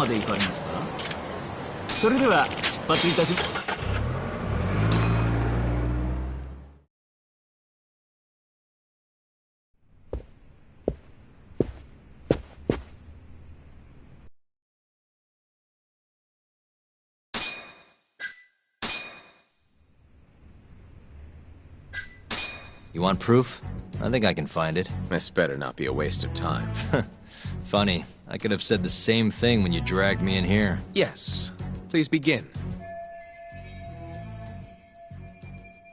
まで行かれますか？それでは出発いたします。You want proof? I think I can find it. This better not be a waste of time. Funny, I could have said the same thing when you dragged me in here. Yes. Please begin.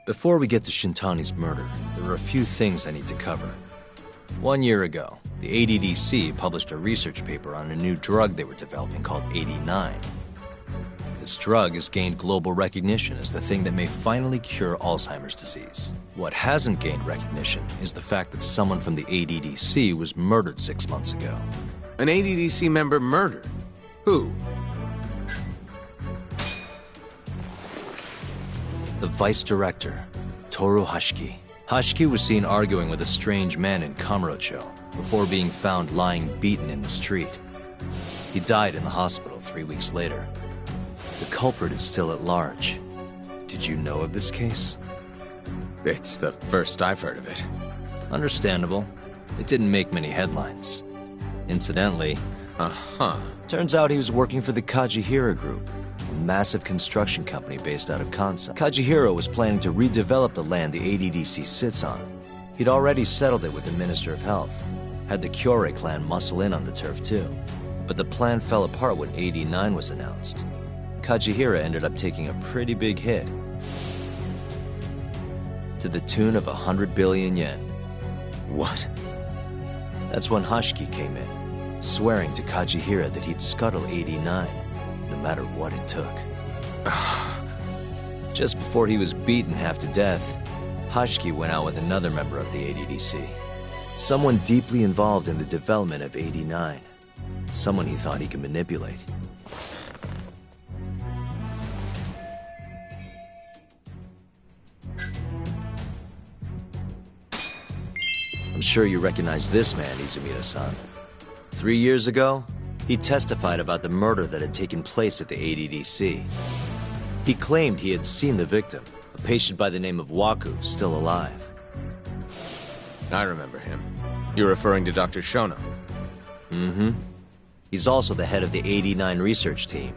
Before we get to Shintani's murder, there are a few things I need to cover. 1 year ago, the ADDC published a research paper on a new drug they were developing called 89. This drug has gained global recognition as the thing that may finally cure Alzheimer's disease. What hasn't gained recognition is the fact that someone from the ADDC was murdered 6 months ago. An ADDC member murdered? Who? The vice director, Toru Hashiki. Hashiki was seen arguing with a strange man in Kamurocho before being found lying beaten in the street. He died in the hospital 3 weeks later. The culprit is still at large. Did you know of this case? It's the first I've heard of it. Understandable. It didn't make many headlines. Incidentally, turns out he was working for the Kajihira Group, a massive construction company based out of Kansai. Kajihira was planning to redevelop the land the ADDC sits on. He'd already settled it with the Minister of Health, had the Kyorei clan muscle in on the turf too. But the plan fell apart when 89 was announced. Kajihira ended up taking a pretty big hit, to the tune of 100 billion yen. What? That's when Hashiki came in, swearing to Kajihira that he'd scuttle 89, no matter what it took. Just before he was beaten half to death, Hashiki went out with another member of the ADDC. Someone deeply involved in the development of 89. Someone he thought he could manipulate. I'm sure you recognize this man, Izumida-san. 3 years ago, he testified about the murder that had taken place at the ADDC. He claimed he had seen the victim, a patient by the name of Waku, still alive. I remember him. You're referring to Dr. Shono? Mm-hmm. He's also the head of the 89 research team.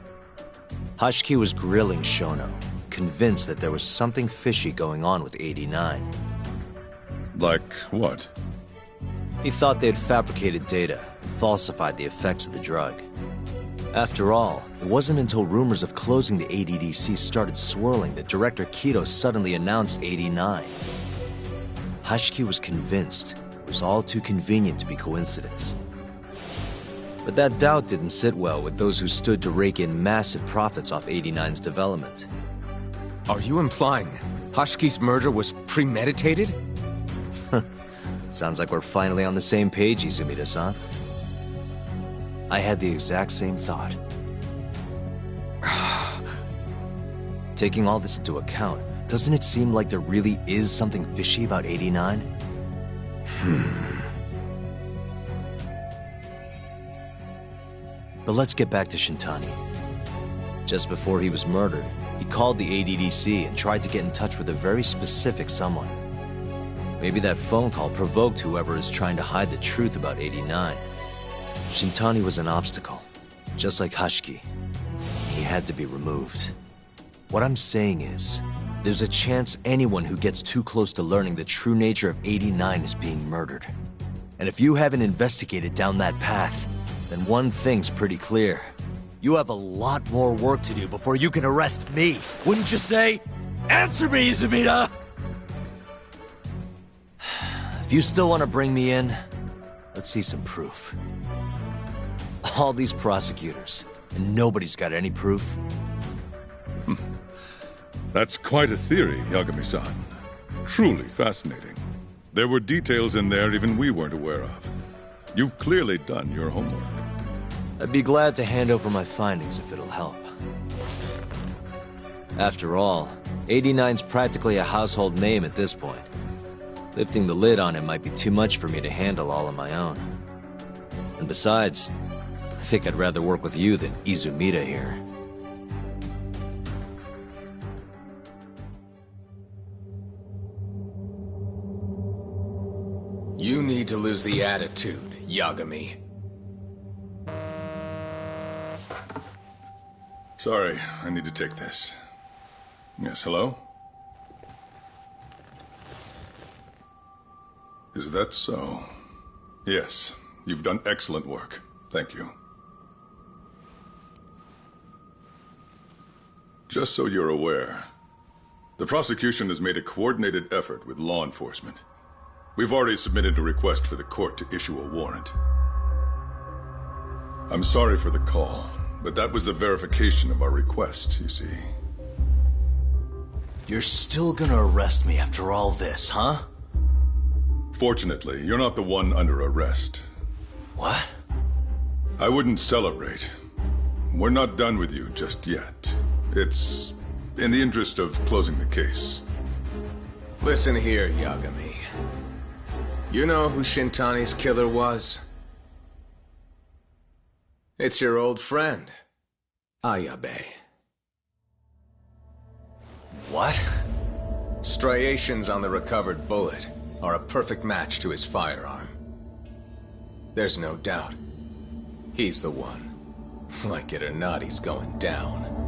Hashiki was grilling Shono, convinced that there was something fishy going on with 89. Like what? He thought they had fabricated data and falsified the effects of the drug. After all, it wasn't until rumors of closing the ADDC started swirling that Director Kido suddenly announced 89. Hashiki was convinced it was all too convenient to be coincidence. But that doubt didn't sit well with those who stood to rake in massive profits off 89's development. Are you implying Hashiki's murder was premeditated? Sounds like we're finally on the same page, Izumida-san. I had the exact same thought. Taking all this into account, doesn't it seem like there really is something fishy about 89? But let's get back to Shintani. Just before he was murdered, he called the ADDC and tried to get in touch with a very specific someone. Maybe that phone call provoked whoever is trying to hide the truth about 89. Shintani was an obstacle, just like Hashiki. He had to be removed. What I'm saying is, there's a chance anyone who gets too close to learning the true nature of 89 is being murdered. And if you haven't investigated down that path, then one thing's pretty clear. You have a lot more work to do before you can arrest me, wouldn't you say? Answer me, Izumida! If you still want to bring me in, let's see some proof. All these prosecutors, and nobody's got any proof. That's quite a theory, Yagami-san. Truly fascinating. There were details in there even we weren't aware of. You've clearly done your homework. I'd be glad to hand over my findings if it'll help. After all, 89's practically a household name at this point. Lifting the lid on it might be too much for me to handle all on my own. And besides, think I'd rather work with you than Izumida here. You need to lose the attitude, Yagami. Sorry, I need to take this. Yes, hello? Is that so? Yes, you've done excellent work. Thank you. Just so you're aware, the prosecution has made a coordinated effort with law enforcement. We've already submitted a request for the court to issue a warrant. I'm sorry for the call, but that was the verification of our request, you see. You're still gonna arrest me after all this, huh? Fortunately, you're not the one under arrest. What? I wouldn't celebrate. We're not done with you just yet. It's in the interest of closing the case. Listen here, Yagami. You know who Shintani's killer was? It's your old friend, Ayabe. What? Striations on the recovered bullet are a perfect match to his firearm. There's no doubt. He's the one. Like it or not, he's going down.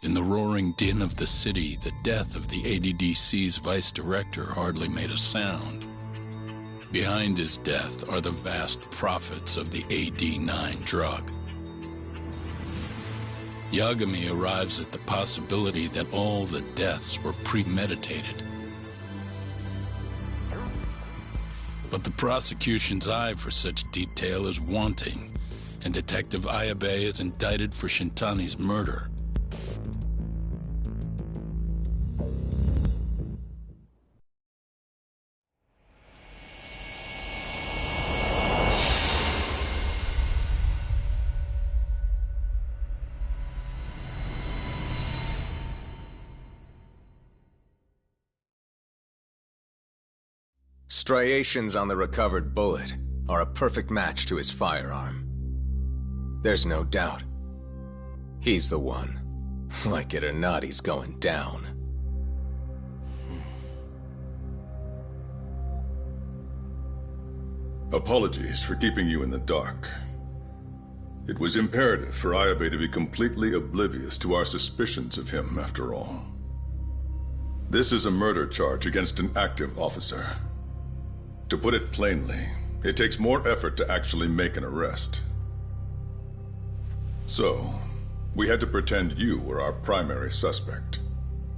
In the roaring din of the city, the death of the ADDC's vice director hardly made a sound. Behind his death are the vast profits of the AD9 drug. Yagami arrives at the possibility that all the deaths were premeditated. But the prosecution's eye for such detail is wanting, and Detective Ayabe is indicted for Shintani's murder. Striations on the recovered bullet are a perfect match to his firearm. There's no doubt. He's the one. Like it or not, he's going down. Apologies for keeping you in the dark. It was imperative for Ayabe to be completely oblivious to our suspicions of him, after all. This is a murder charge against an active officer. To put it plainly, it takes more effort to actually make an arrest. So, we had to pretend you were our primary suspect.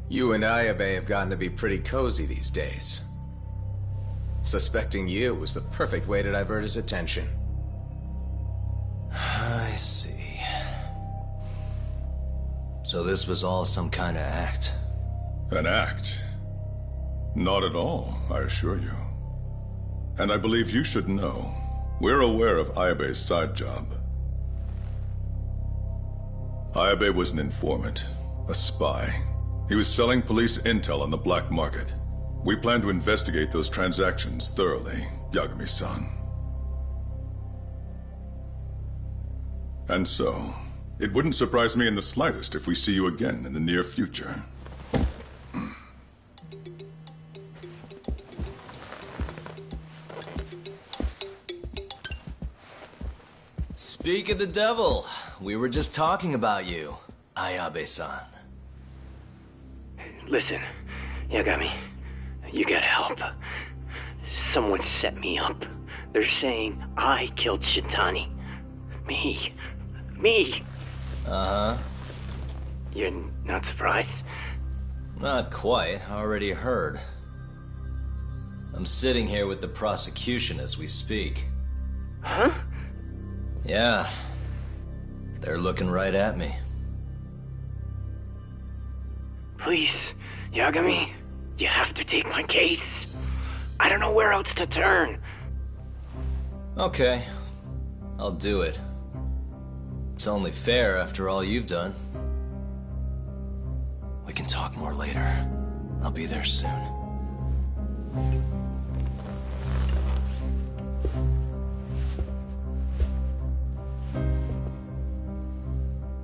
You and Ayabe have gotten to be pretty cozy these days. Suspecting you was the perfect way to divert his attention. I see. So this was all some kind of act? An act? Not at all, I assure you. And I believe you should know, we're aware of Ayabe's side job. Ayabe was an informant, a spy. He was selling police intel on the black market. We plan to investigate those transactions thoroughly, Yagami-san. And so, it wouldn't surprise me in the slightest if we see you again in the near future. Speak of the devil, we were just talking about you, Ayabe-san. Listen, Yagami, you gotta help. Someone set me up. They're saying I killed Shintani. Me. Uh-huh. You're not surprised? Not quite, already heard. I'm sitting here with the prosecution as we speak. Huh? Yeah. They're looking right at me. Please, Yagami. You have to take my case. I don't know where else to turn. Okay, I'll do it. It's only fair after all you've done. We can talk more later. I'll be there soon.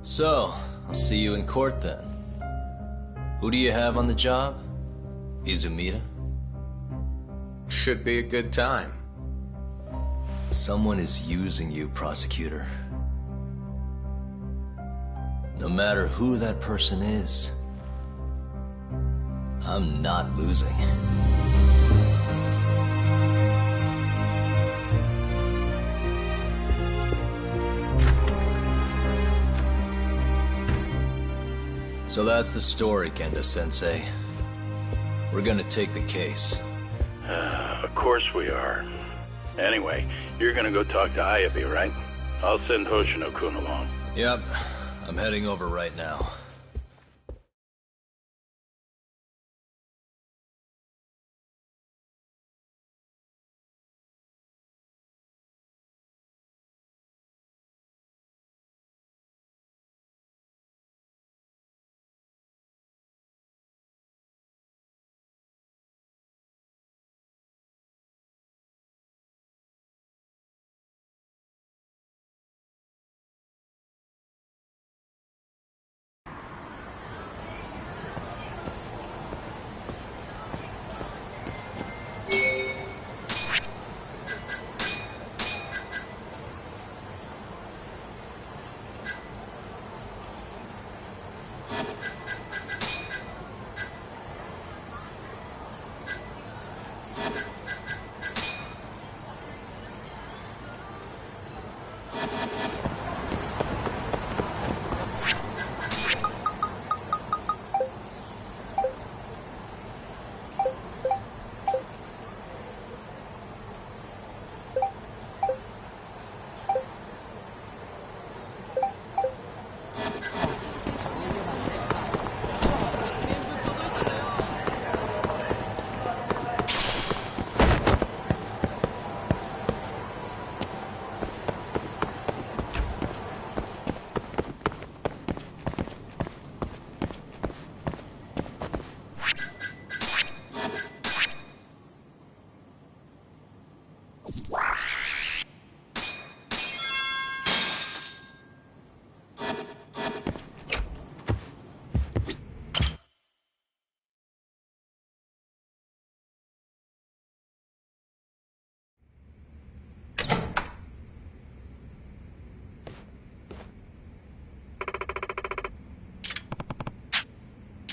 So, I'll see you in court then. Who do you have on the job? Izumida? Should be a good time. Someone is using you, prosecutor. No matter who that person is, I'm not losing. So that's the story, Kenda-sensei. We're gonna take the case. Of course we are. Anyway, you're gonna go talk to Ayabe, right? I'll send Hoshino-kun along. Yep, I'm heading over right now.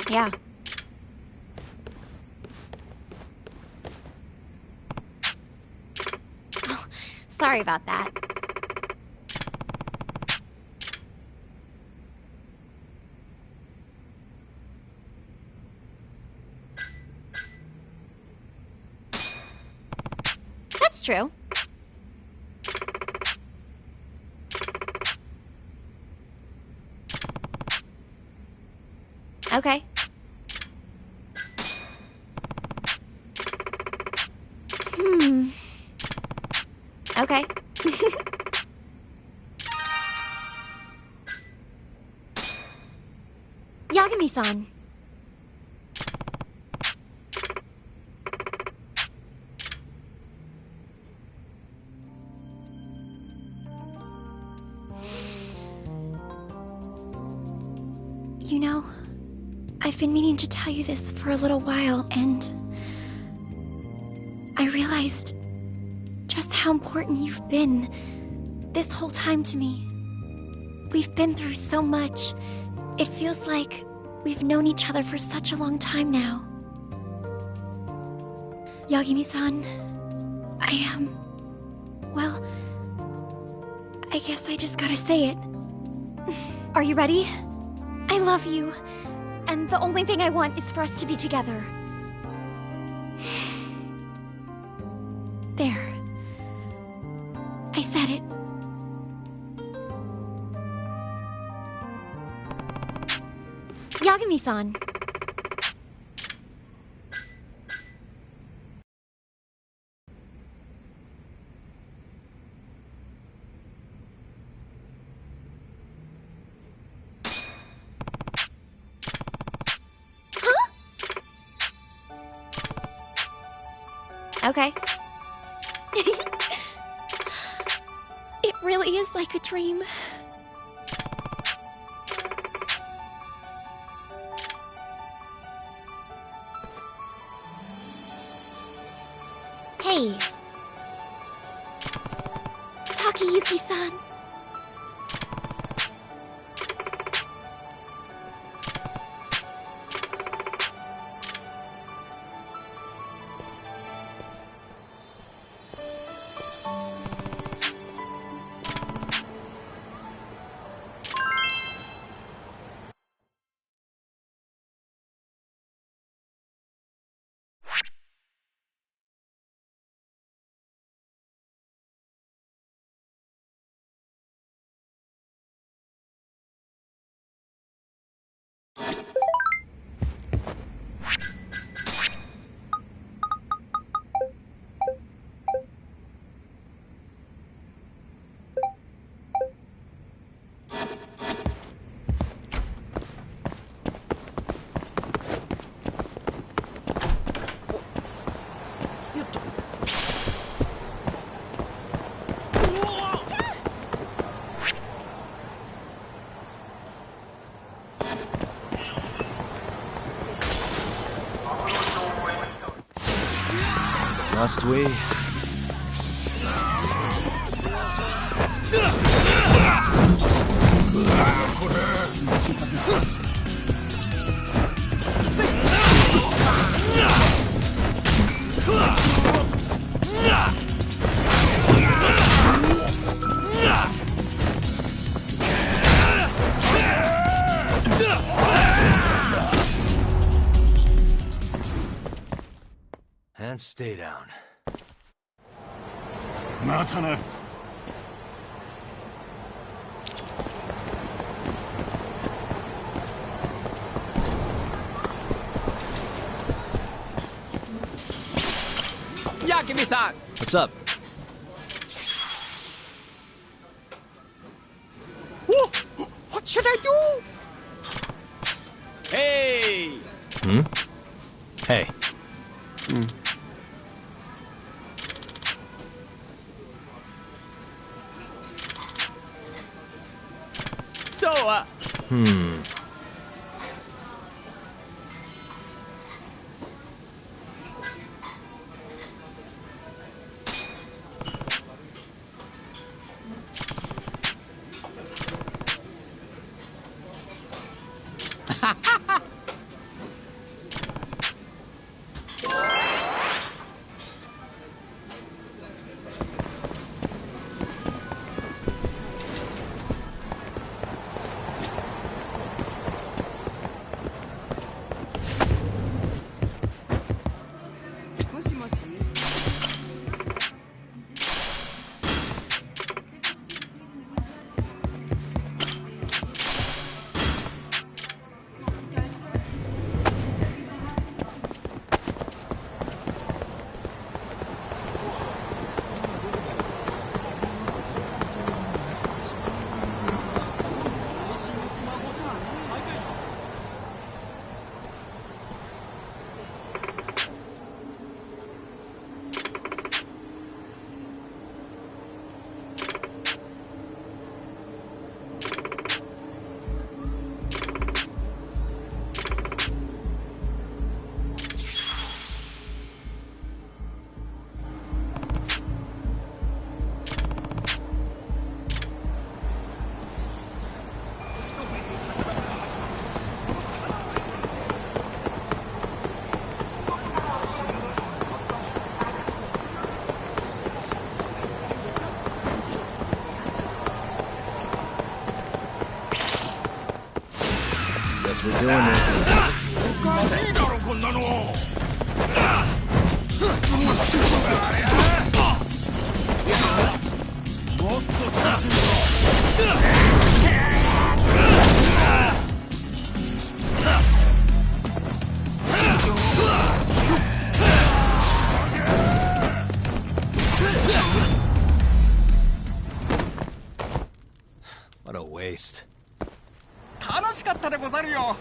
Yeah. Oh, sorry about that. That's true. Okay. Okay. Yagami-san. You know, I've been meaning to tell you this for a little while, and I realized just how important you've been this whole time to me. We've been through so much. It feels like we've known each other for such a long time now. Yagami-san, well, I guess I just gotta say it. Are you ready? I love you, and the only thing I want is for us to be together. There. I said it. Yagami-san. Okay. It really is like a dream. Hey. Takayuki-san. Must we? And stay down. またな。Yakimi-san! What's up? Whoa! What should I do? Hey! Hmm? Hey. So, Guess we're doing this. What a waste. 楽しかったでござるよ。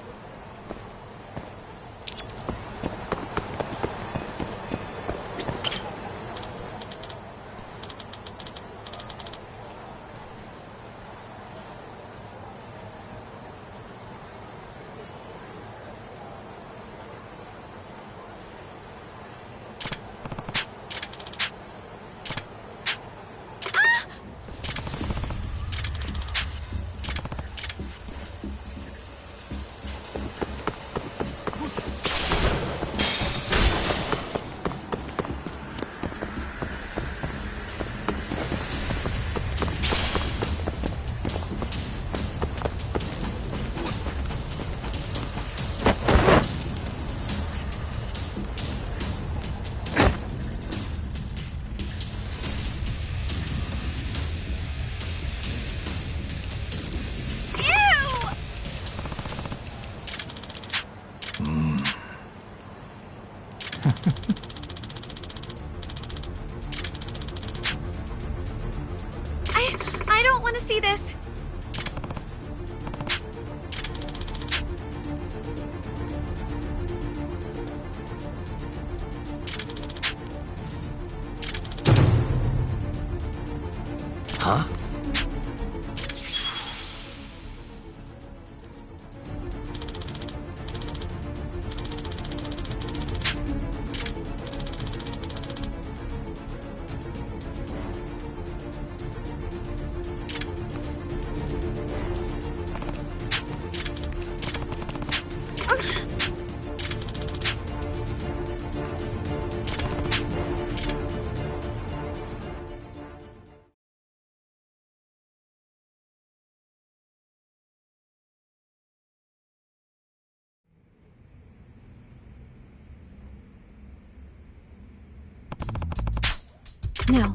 No.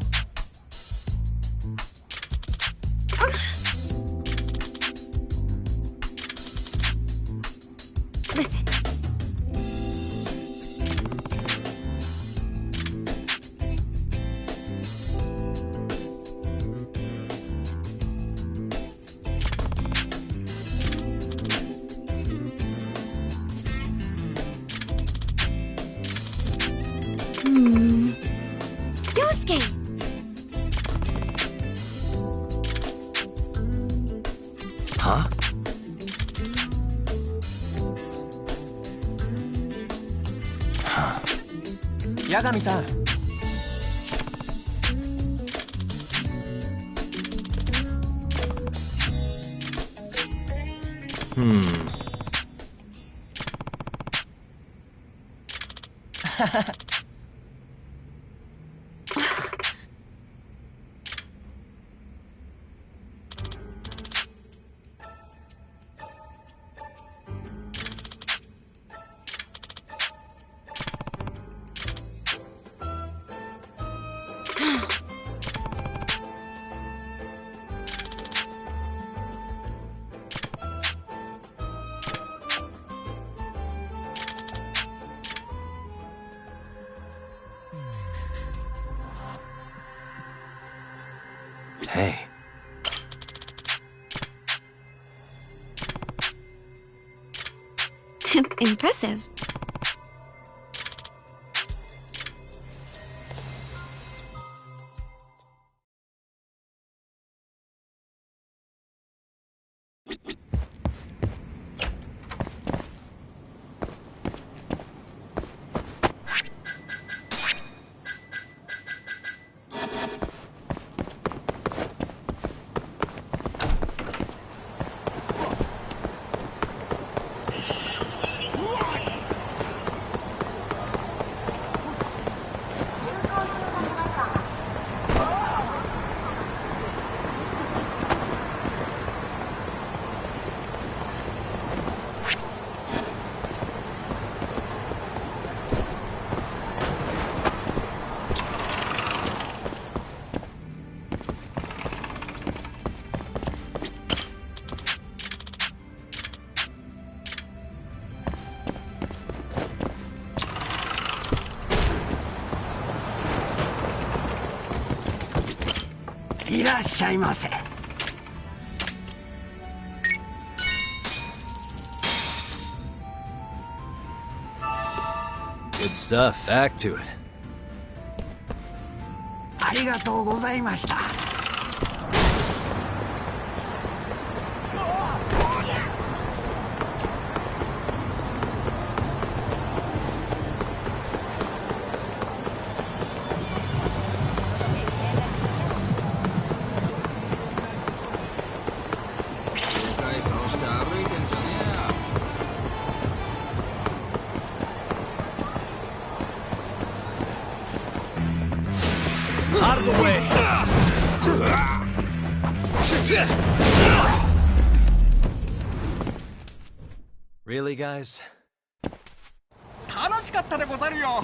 Listen. Yosuke! Huh? 八神さん。Hey. Impressive. Good stuff. Back to it. ありがとうございました。Out of the way! Really, guys? 楽しかったでござるよ。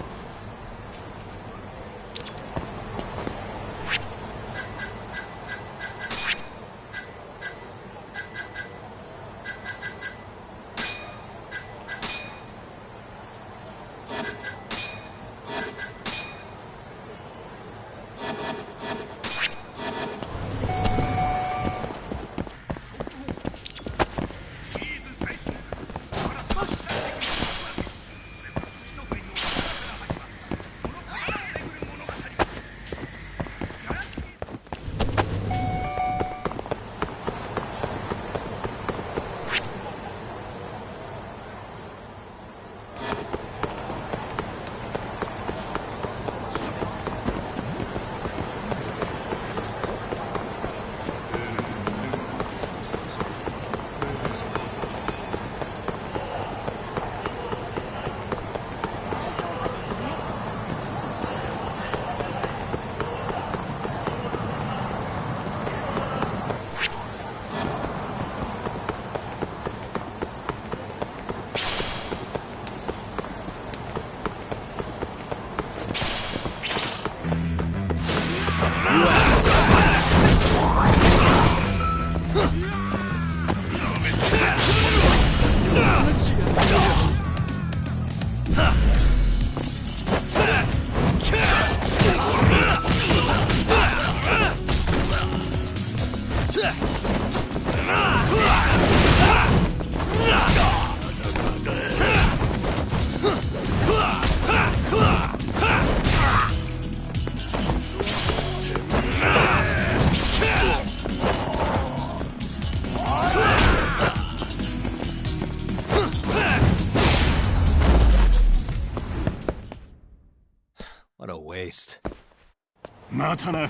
またな。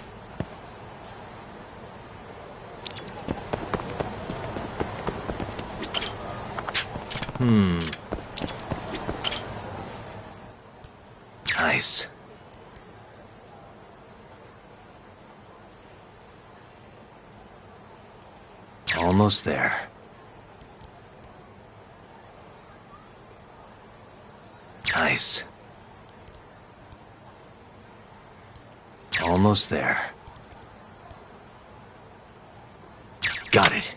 Nice. Almost there. Nice. Almost there. Got it.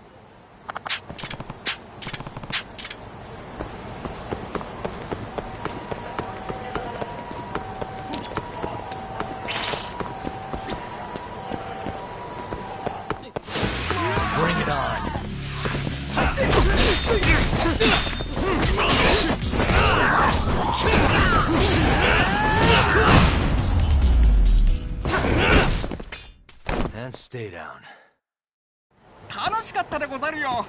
Bring it on. And stay down. 楽しかったでござるよ。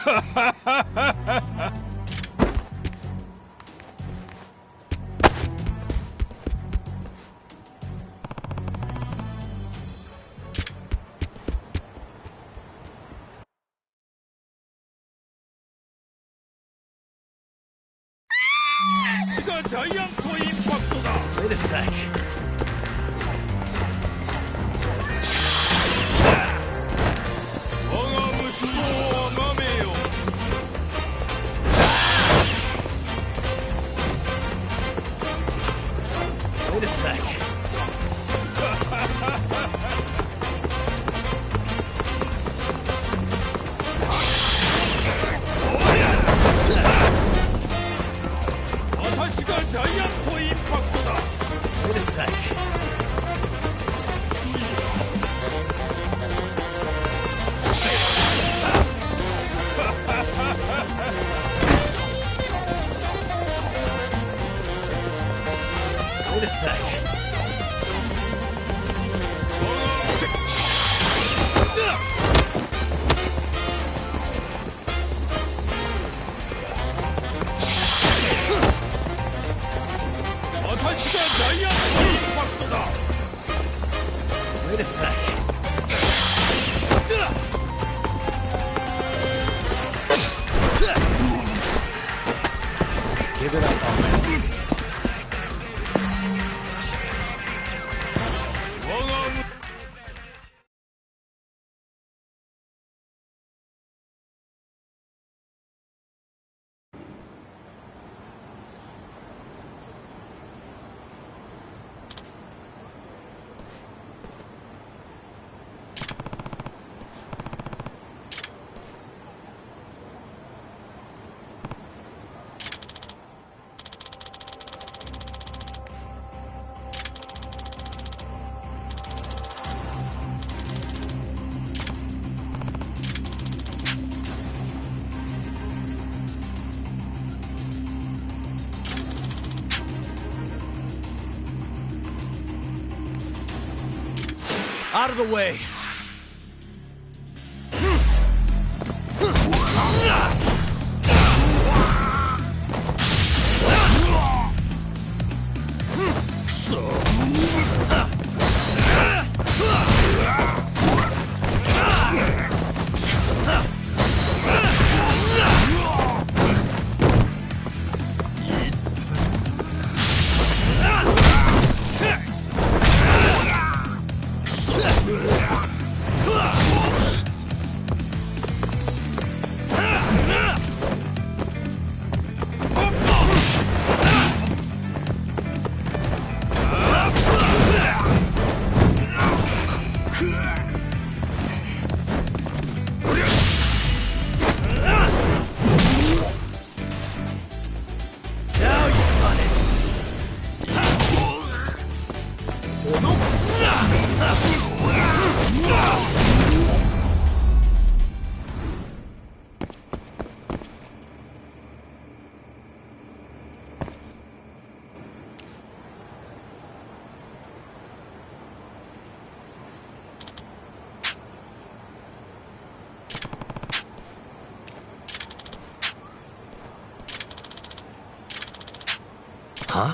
Wait a sec. Wait a sec. Wait a sec. Wait a sec. Wait a sec. Give it up, Ahmed. Out of the way. Huh?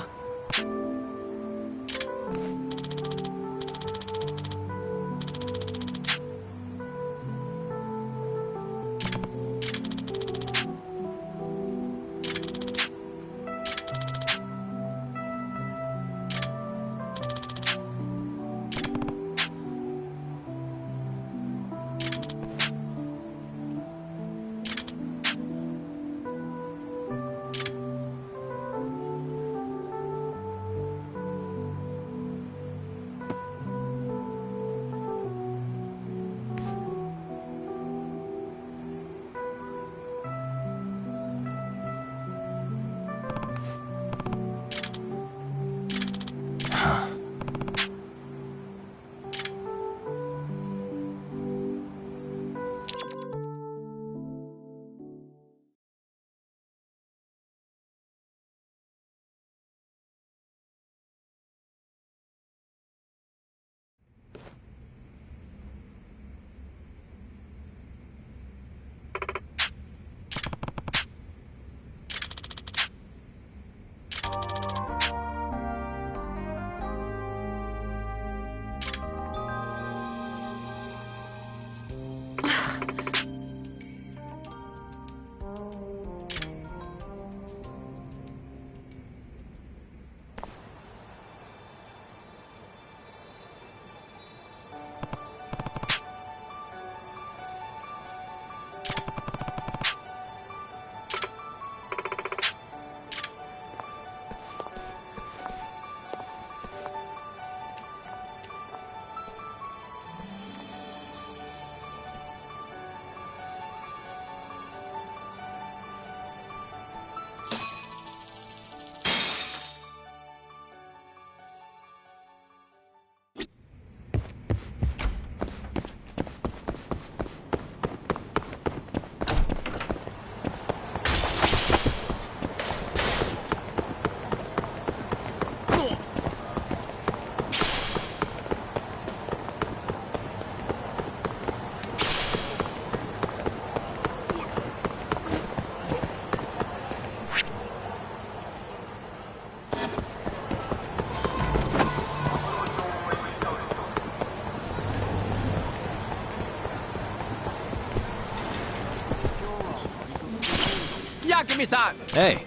Yakumi-san! Hey!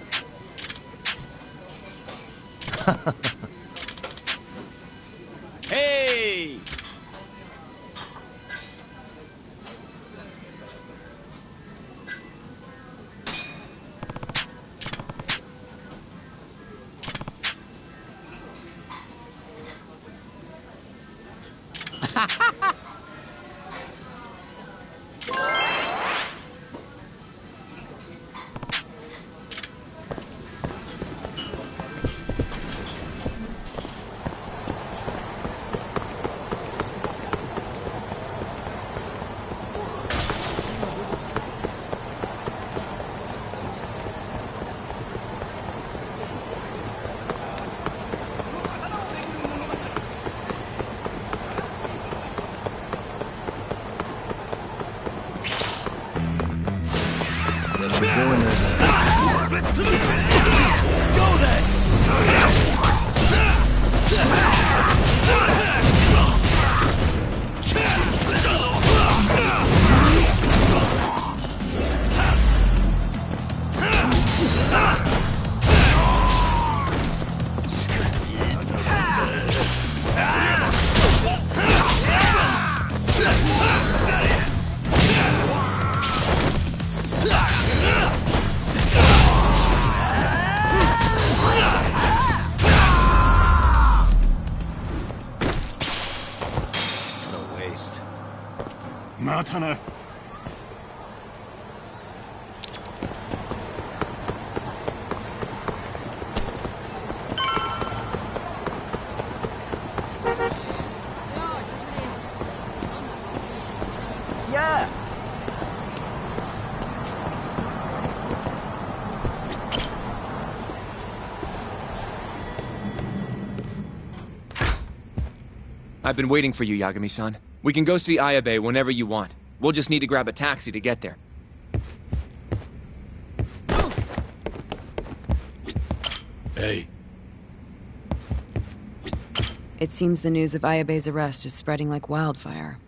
Hey! Guess we're doing this. Let's go then! What a waste. またな。Yeah! I've been waiting for you, Yagami-san. We can go see Ayabe whenever you want. We'll just need to grab a taxi to get there. Hey, It seems the news of Ayabe's arrest is spreading like wildfire.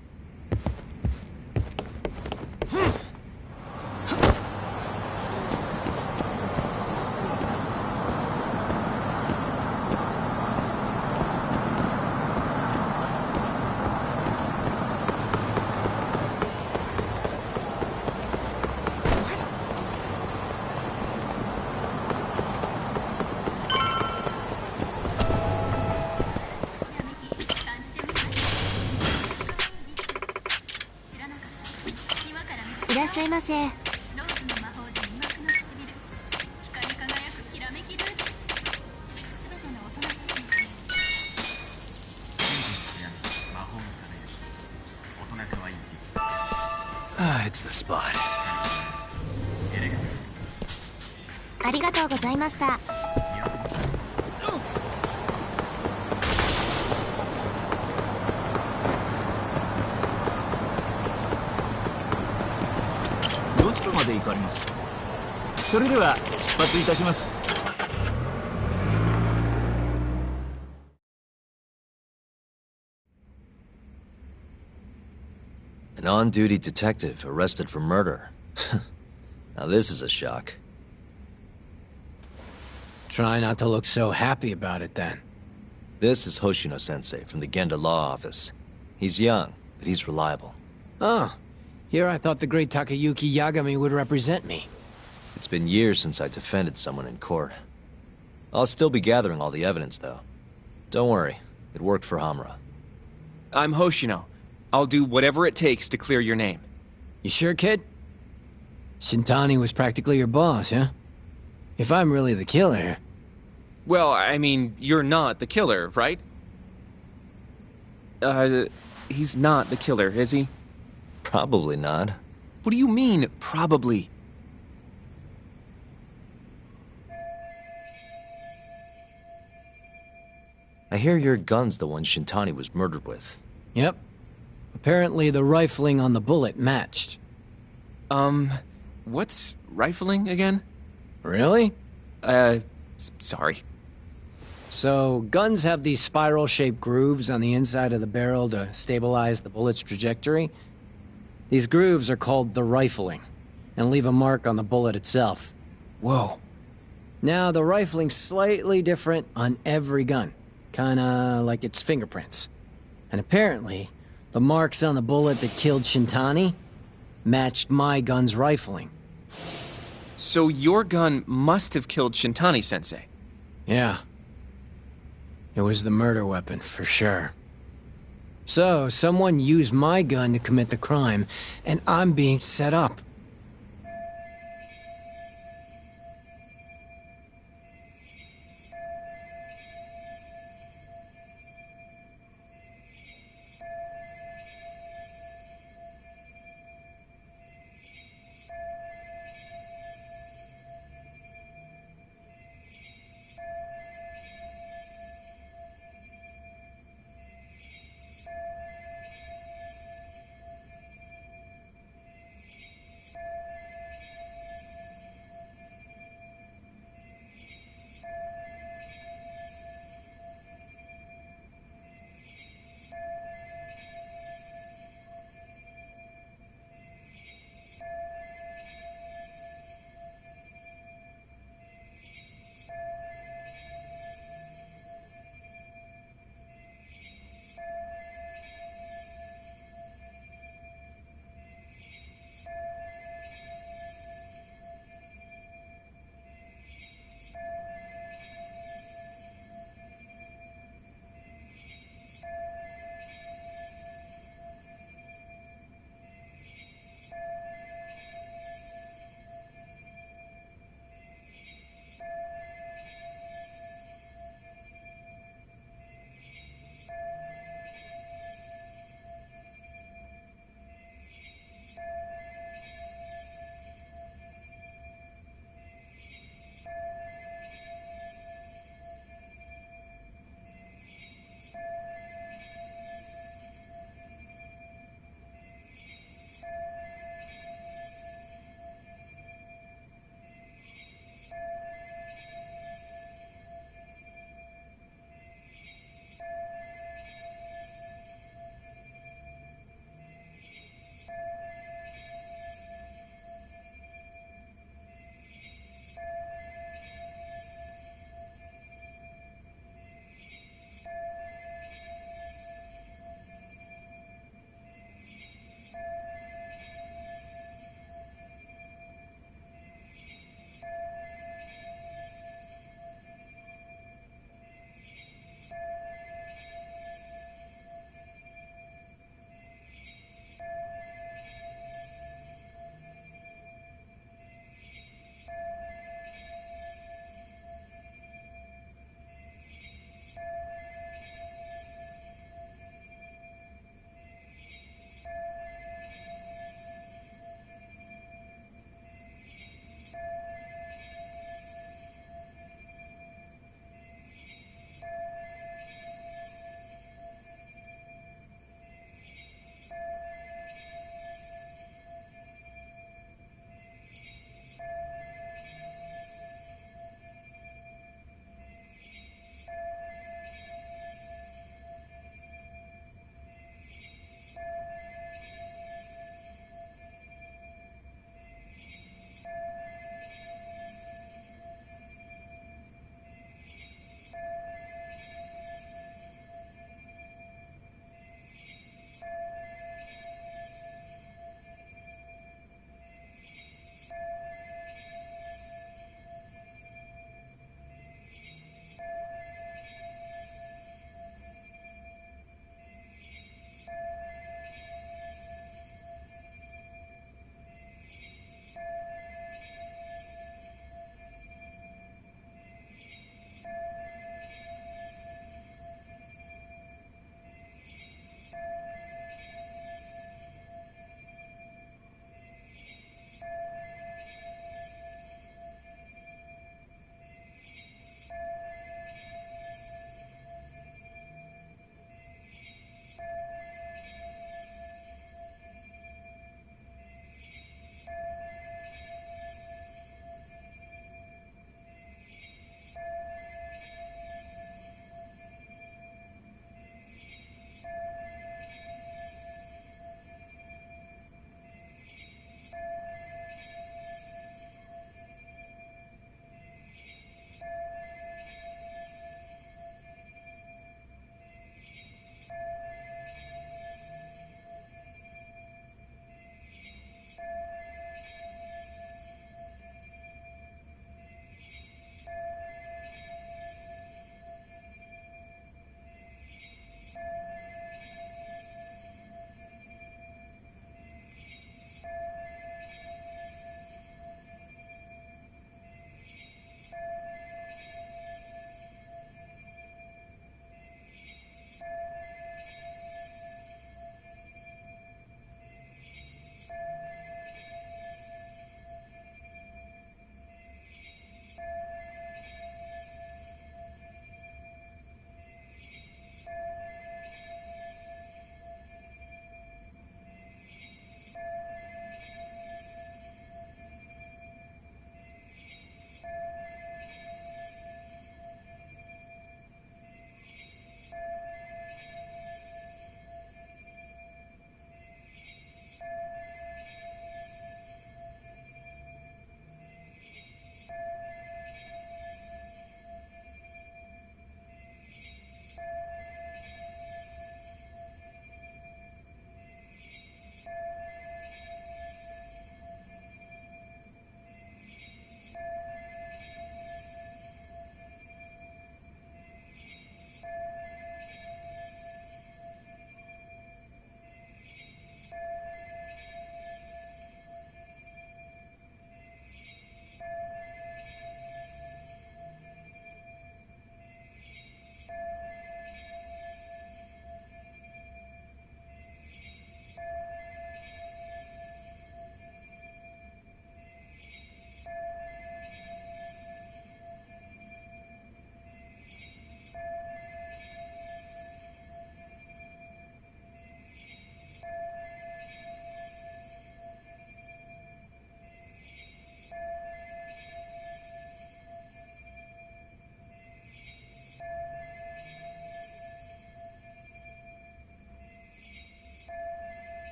Ah, it's the spot. ありがとうございました。どちらまで行かれますか。それでは出発いたします。An on-duty detective arrested for murder. Now this is a shock. Try not to look so happy about it, then. This is Hoshino-sensei from the Genda Law Office. He's young, but he's reliable. Oh, here I thought the great Takayuki Yagami would represent me. It's been years since I defended someone in court. I'll still be gathering all the evidence, though. Don't worry, it worked for Hamura. I'm Hoshino. I'll do whatever it takes to clear your name. You sure, kid? Shintani was practically your boss, huh? If I'm really the killer... Well, I mean, you're not the killer, right? He's not the killer, is he? Probably not. What do you mean, probably? I hear your gun's the one Shintani was murdered with. Yep. Apparently the rifling on the bullet matched. What's rifling again? Really? Sorry. So, guns have these spiral-shaped grooves on the inside of the barrel to stabilize the bullet's trajectory. These grooves are called the rifling, and leave a mark on the bullet itself. Whoa. Now, the rifling's slightly different on every gun. Kinda like its fingerprints. And apparently, the marks on the bullet that killed Shintani matched my gun's rifling. So your gun must have killed Shintani-sensei? Yeah. It was the murder weapon, for sure. So, someone used my gun to commit the crime, and I'm being set up.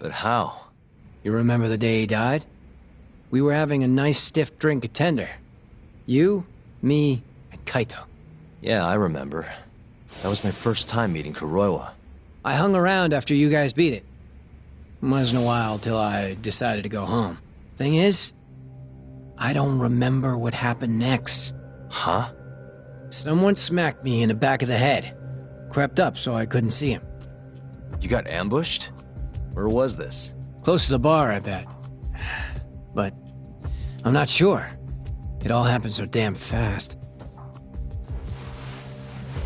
But how? You remember the day he died? We were having a nice stiff drink at Tender. You, me, and Kaito. Yeah, I remember. That was my first time meeting Kuroiwa. I hung around after you guys beat it. Wasn't a while till I decided to go home. Thing is, I don't remember what happened next. Huh? Someone smacked me in the back of the head. Crept up so I couldn't see him. You got ambushed? Where was this? Close to the bar, I bet. But I'm not sure. It all happened so damn fast.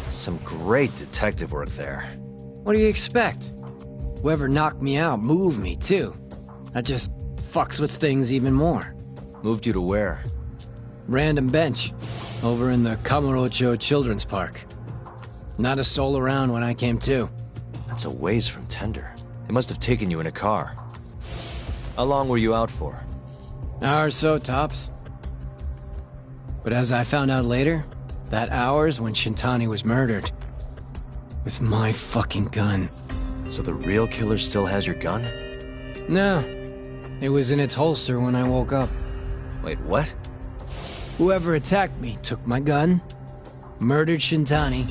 Some great detective work there. What do you expect? Whoever knocked me out moved me, too. That just fucks with things even more. Moved you to where? Random bench, over in the Kamurocho Children's Park. Not a soul around when I came to. That's a ways from Tender. They must have taken you in a car. How long were you out for? Hour or so, tops. But as I found out later, that hour's when Shintani was murdered. With my fucking gun. So the real killer still has your gun? No. It was in its holster when I woke up. Wait, what? Whoever attacked me took my gun, murdered Shintani,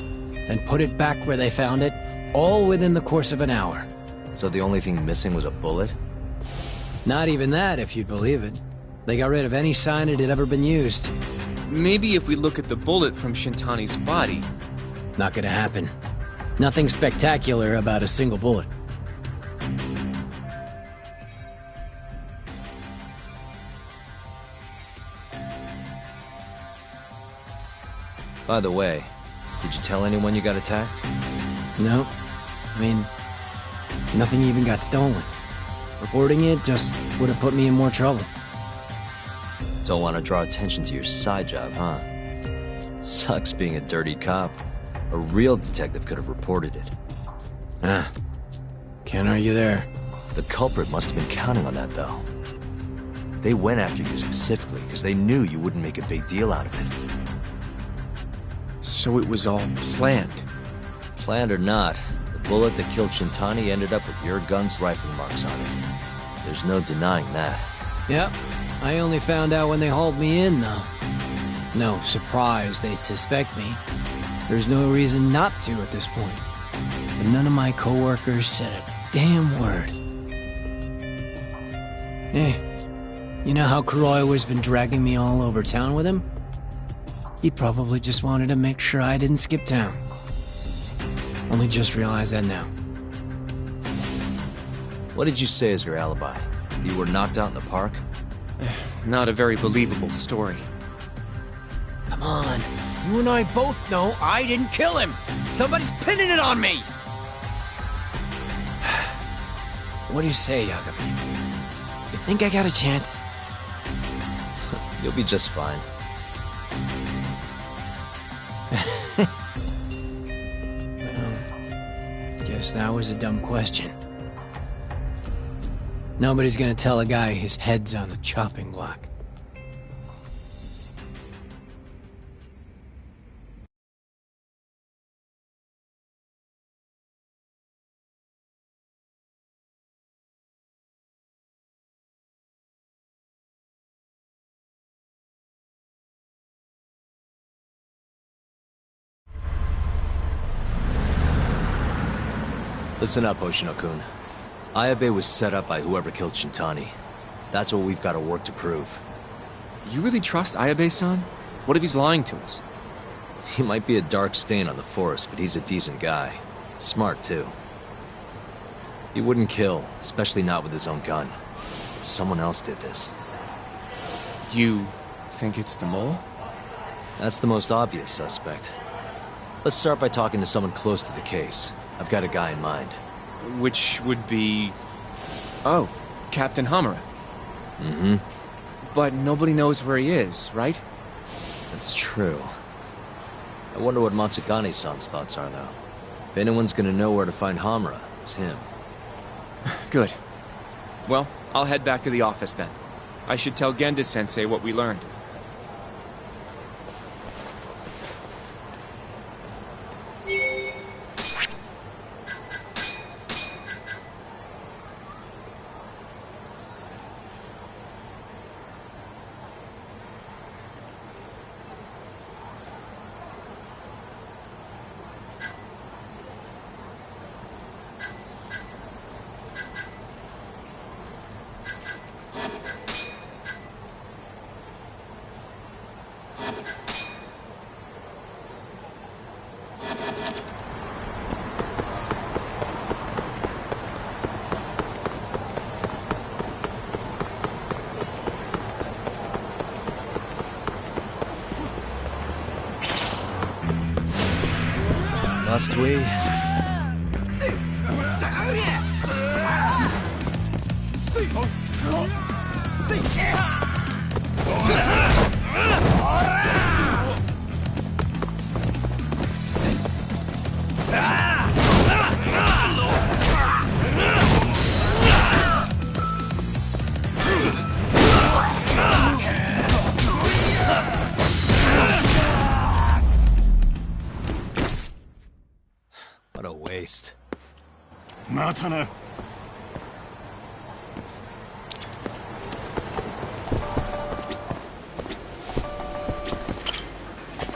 then put it back where they found it, all within the course of an hour. So the only thing missing was a bullet? Not even that, if you'd believe it. They got rid of any sign it had ever been used. Maybe if we look at the bullet from Shintani's body. Not gonna happen. Nothing spectacular about a single bullet. By the way, did you tell anyone you got attacked? No. I mean, nothing even got stolen. Reporting it just would have put me in more trouble. Don't want to draw attention to your side job, huh? Sucks being a dirty cop. A real detective could have reported it. Ah. Can't argue there. The culprit must have been counting on that, though. They went after you specifically because they knew you wouldn't make a big deal out of it. So it was all planned. Planned or not, the bullet that killed Shintani ended up with your gun's rifling marks on it. There's no denying that. Yep. I only found out when they hauled me in, though. No surprise they suspect me. There's no reason not to at this point. But none of my coworkers said a damn word. Hey, you know how Kuroiwa's been dragging me all over town with him? He probably just wanted to make sure I didn't skip town. Only just realized that now. What did you say as your alibi? That you were knocked out in the park? Not a very believable story. Come on. You and I both know I didn't kill him. Somebody's pinning it on me. What do you say, Yagami? You think I got a chance? You'll be just fine. Well, guess that was a dumb question. Nobody's gonna tell a guy his head's on the chopping block. Listen up, Hoshino-kun. Ayabe was set up by whoever killed Shintani. That's what we've got to work to prove. You really trust Ayabe-san? What if he's lying to us? He might be a dark stain on the force, but he's a decent guy. Smart, too. He wouldn't kill, especially not with his own gun. Someone else did this. You think it's the mole? That's the most obvious suspect. Let's start by talking to someone close to the case. I've got a guy in mind. Which would be... Oh, Captain Hamura. Mm-hmm. But nobody knows where he is, right? That's true. I wonder what Matsugane-san's thoughts are, though. If anyone's gonna know where to find Hamura, it's him. Good. Well, I'll head back to the office then. I should tell Genda-sensei what we learned. Must we? What a waste. またな。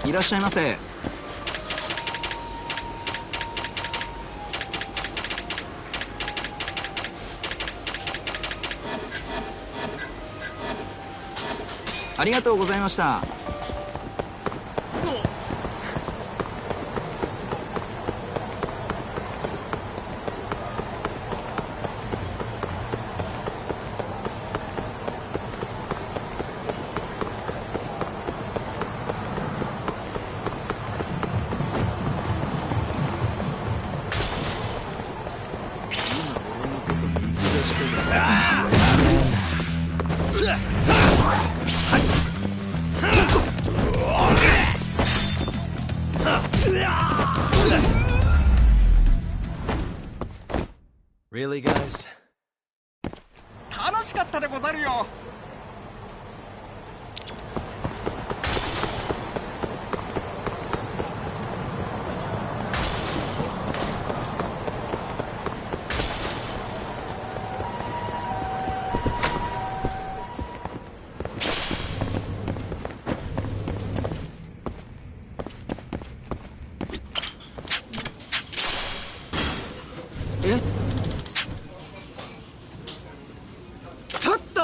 いらっしゃいませ。ありがとうございました。Really, guys? 楽しかったでござるよ。え？ちょっと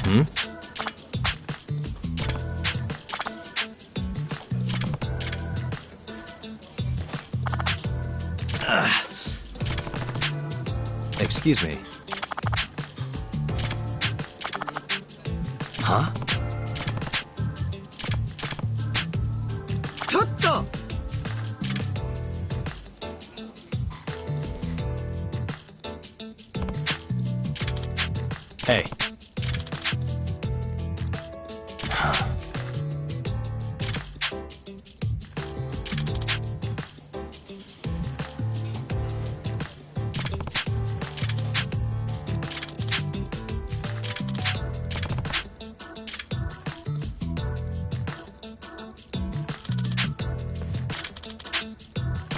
！Hmm? Excuse me. Huh? ちょっと！ Hey.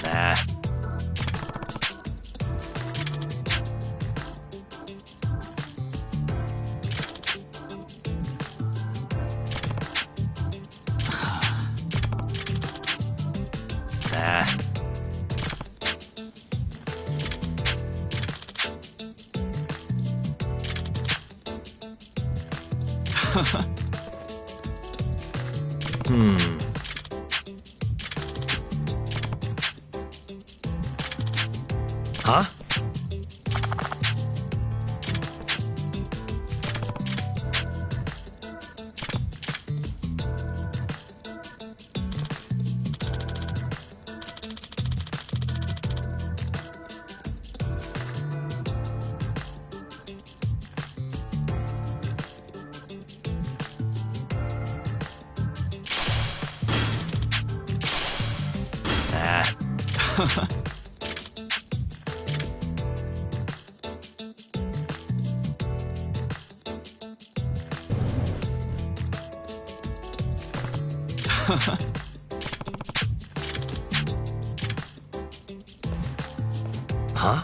Nah. Nah. Huh? Nah. Huh?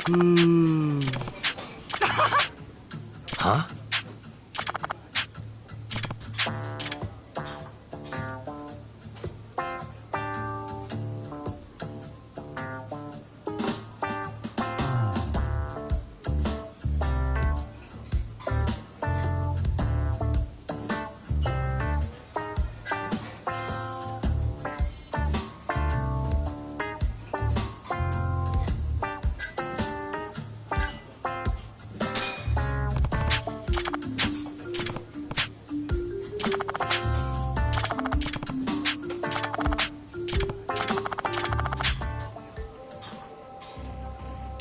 Huh?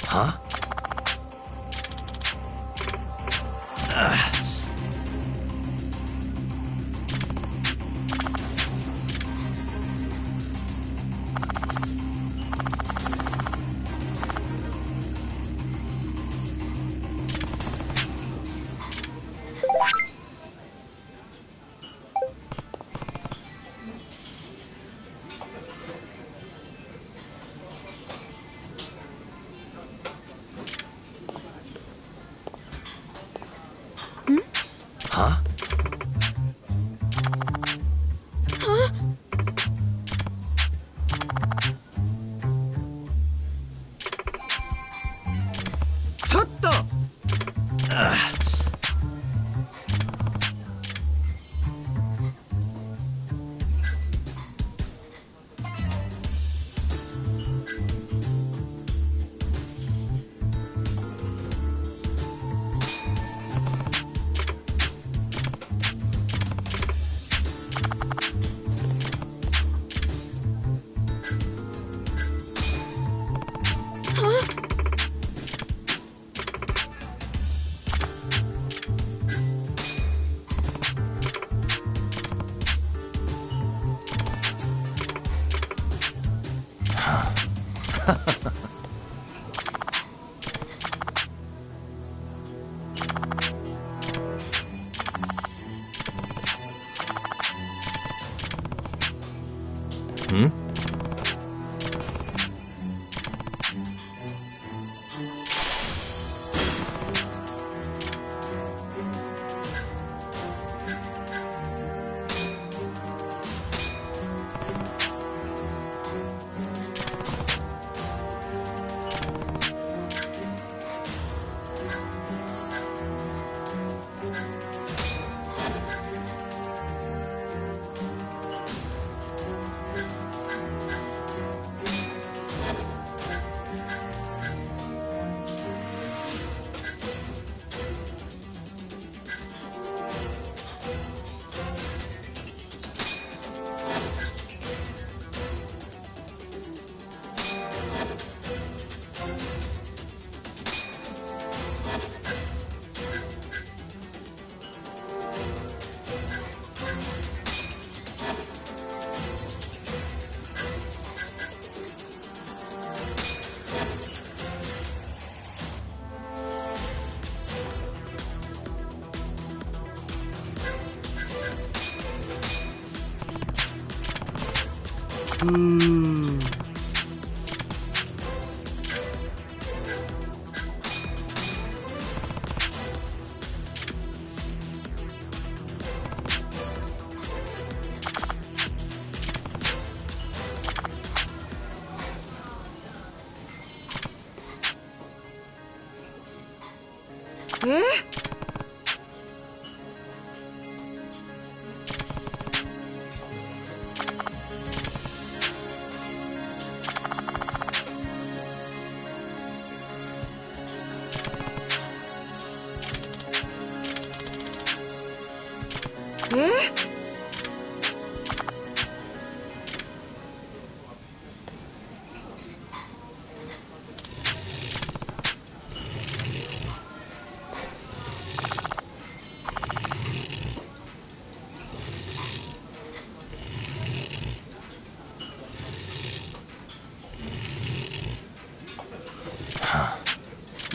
Huh? Huh? Hmm? Huh.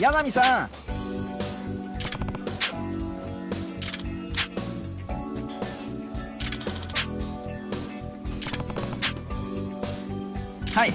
八神さん。はい。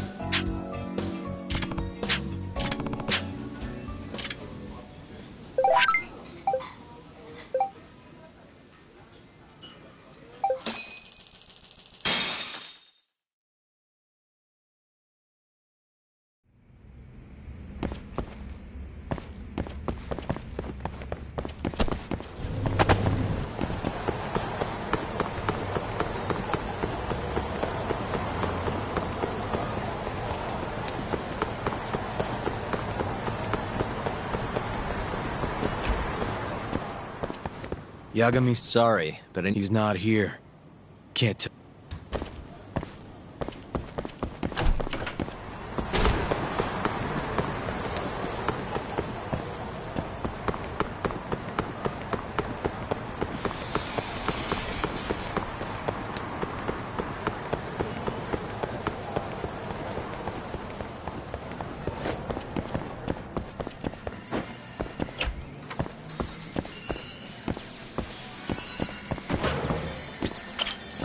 Yagami's sorry, but he's not here. Can't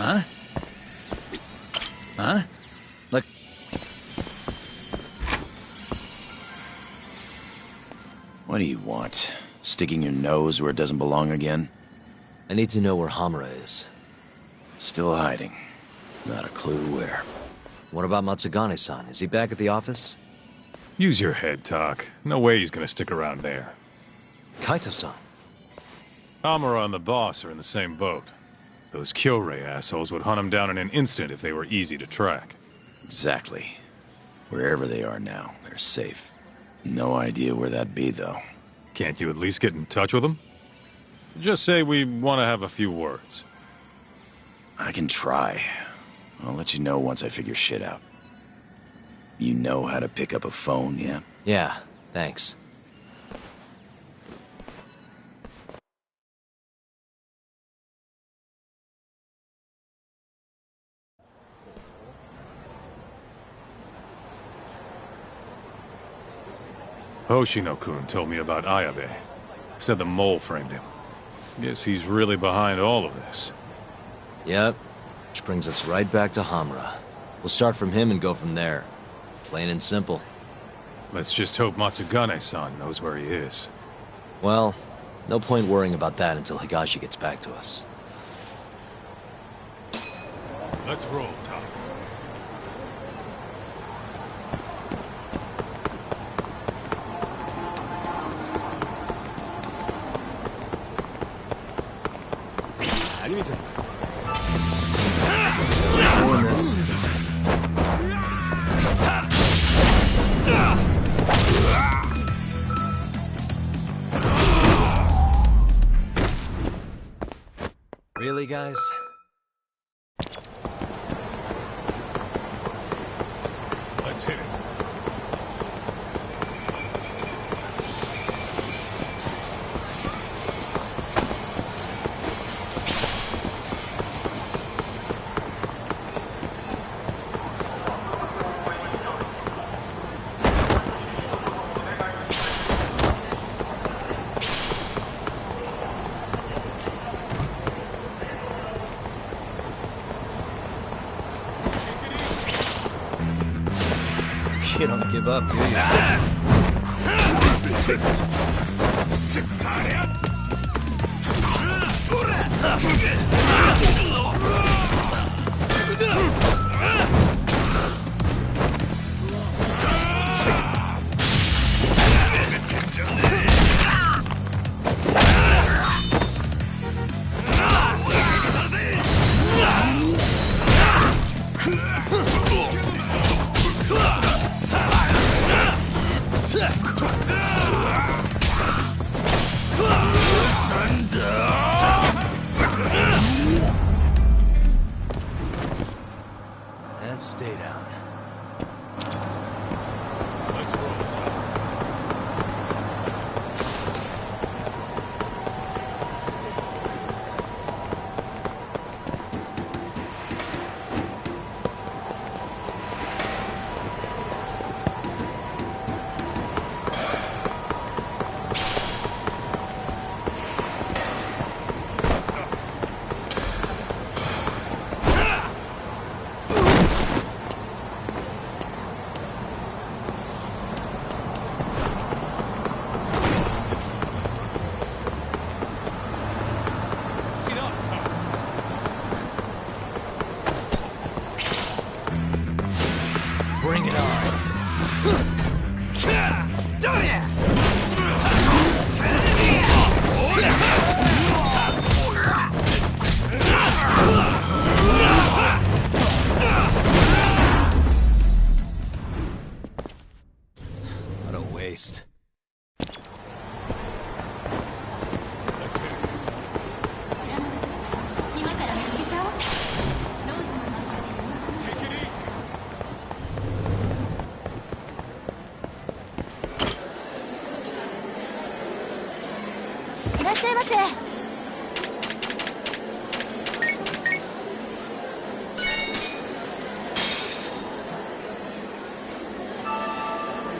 Huh? Huh? Look. What do you want? Sticking your nose where it doesn't belong again? I need to know where Hamura is. Still hiding. Not a clue where. What about Matsugane-san? Is he back at the office? Use your head, Tak. No way he's gonna stick around there. Kaito-san. Hamura and the boss are in the same boat. Those Kyorei assholes would hunt him down in an instant if they were easy to track. Exactly. Wherever they are now, they're safe. No idea where that'd be, though. Can't you at least get in touch with them? Just say we want to have a few words. I can try. I'll let you know once I figure shit out. You know how to pick up a phone, yeah? Yeah, thanks. Hoshino-kun told me about Ayabe. Said the mole framed him. Guess he's really behind all of this. Yep. Which brings us right back to Hamura. We'll start from him and go from there. Plain and simple. Let's just hope Matsugane-san knows where he is. Well, no point worrying about that until Higashi gets back to us. Let's roll, Tak. Doing this. Really, guys? Let's hit it. You don't give up, do you? っしゃいませ。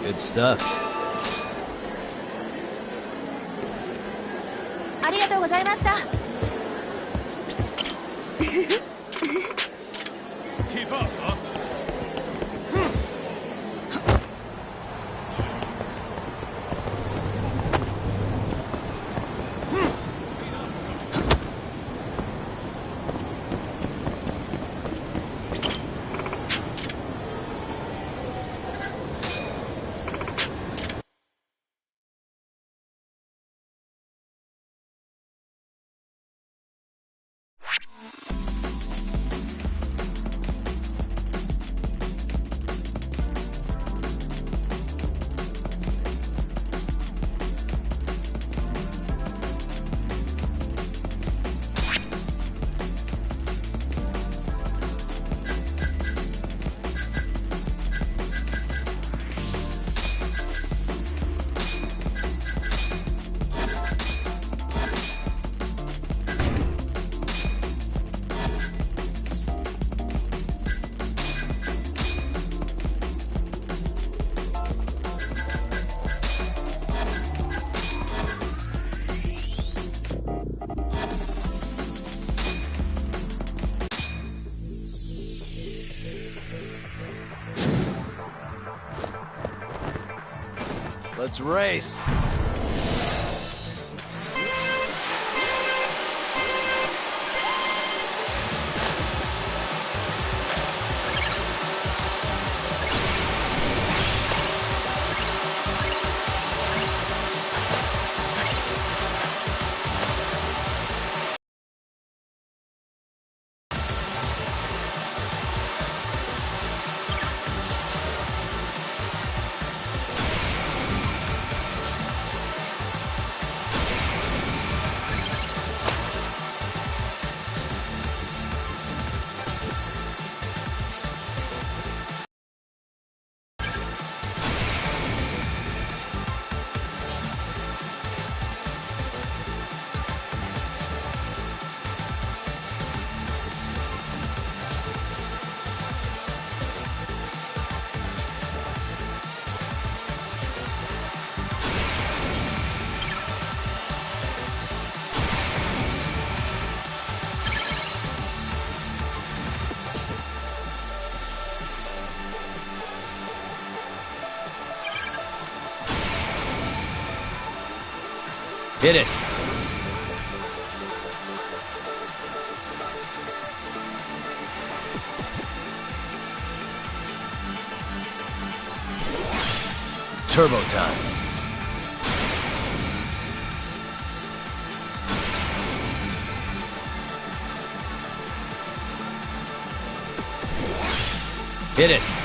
Good stuff. ありがとうございました。Keep up, huh? Let's race. Hit it. Turbo time. Hit it.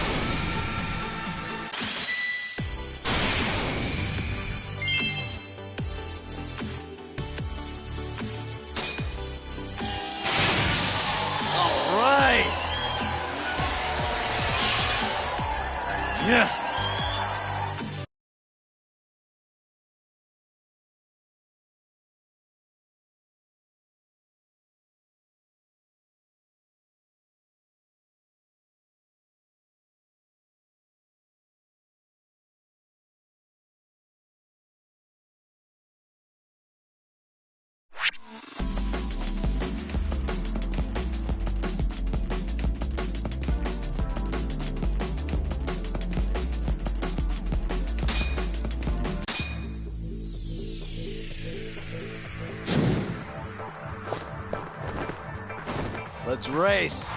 Yes! Let's race.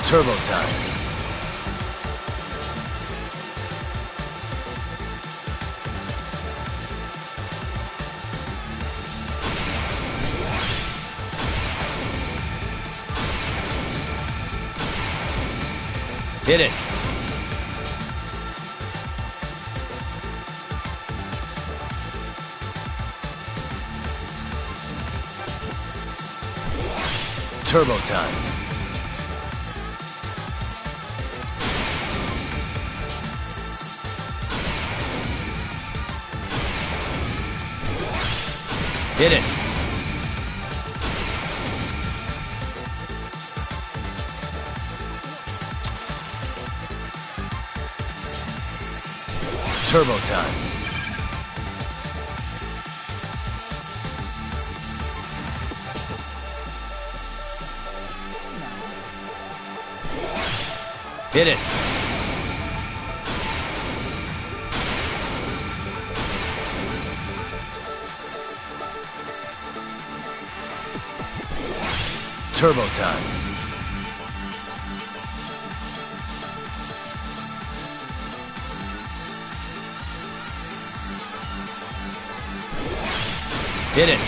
Turbo time. Hit it. Turbo time. Hit it. Turbo time. Hit it. Turbo time. Hit it.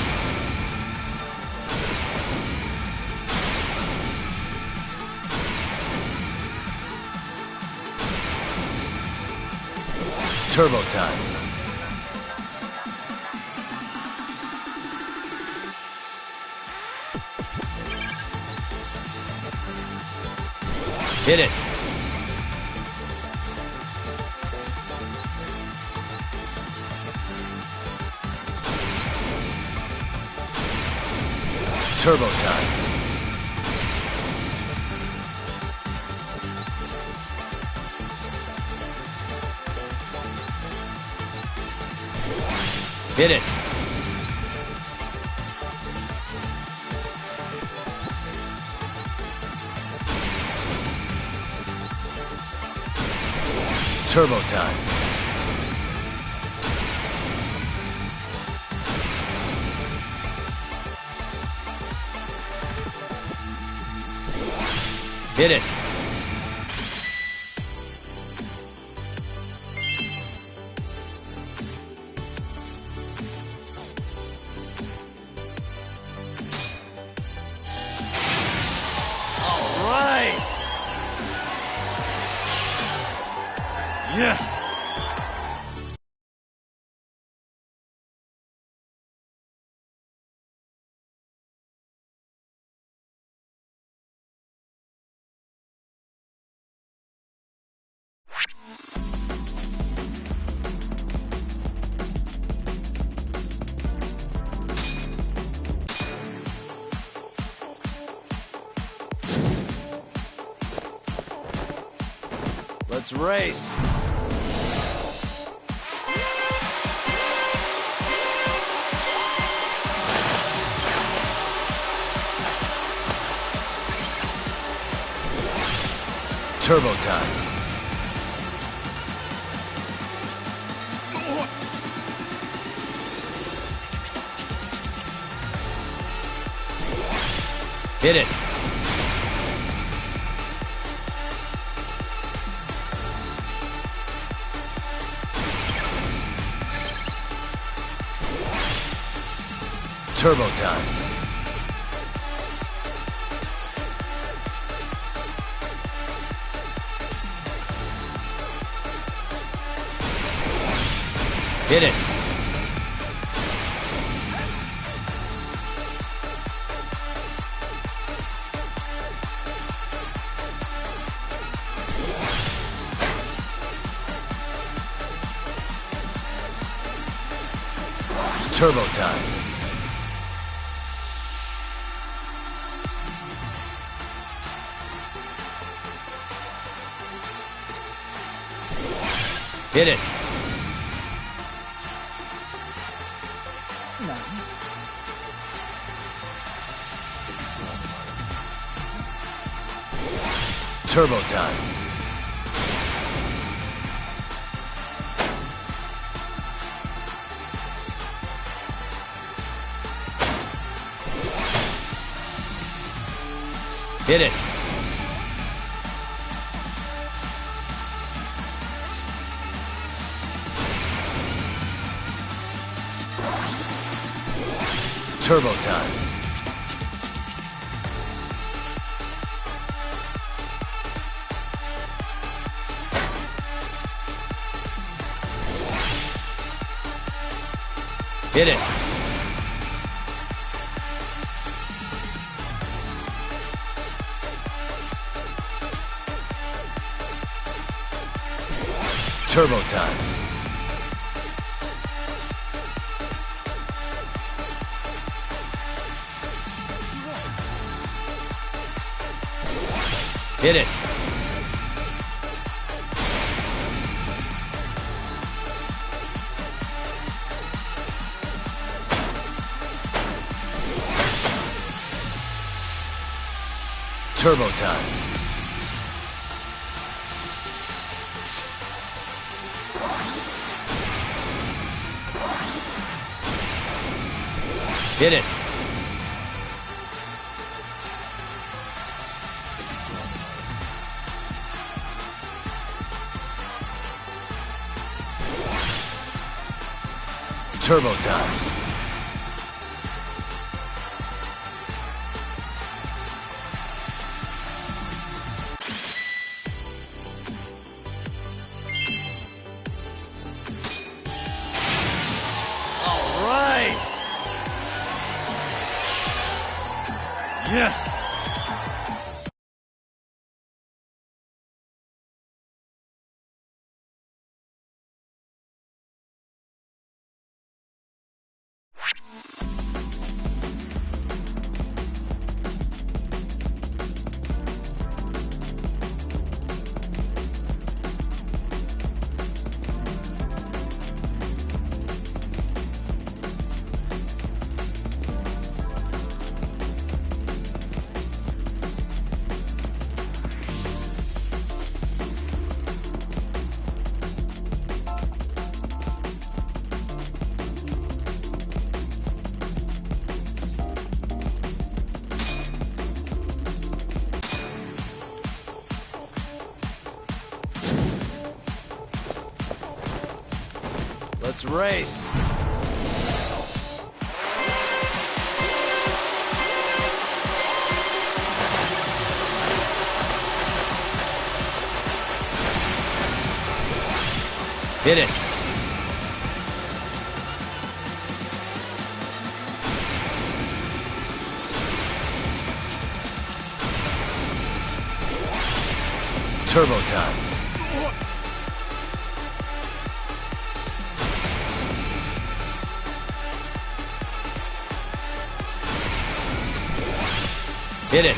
Turbo time. Hit it. Turbo time. Hit it. Turbo time. Hit it. All right. Yes. Let's race. Turbo time. Hit it. Turbo time. Hit it. Turbo time. Hit it. Turbo time. Hit it. Turbo time. Hit it. Turbo time. Hit it. Turbo time. Hit it. Turbo time. All right. Yes. Let's race. Hit it. Turbo time. Hit it.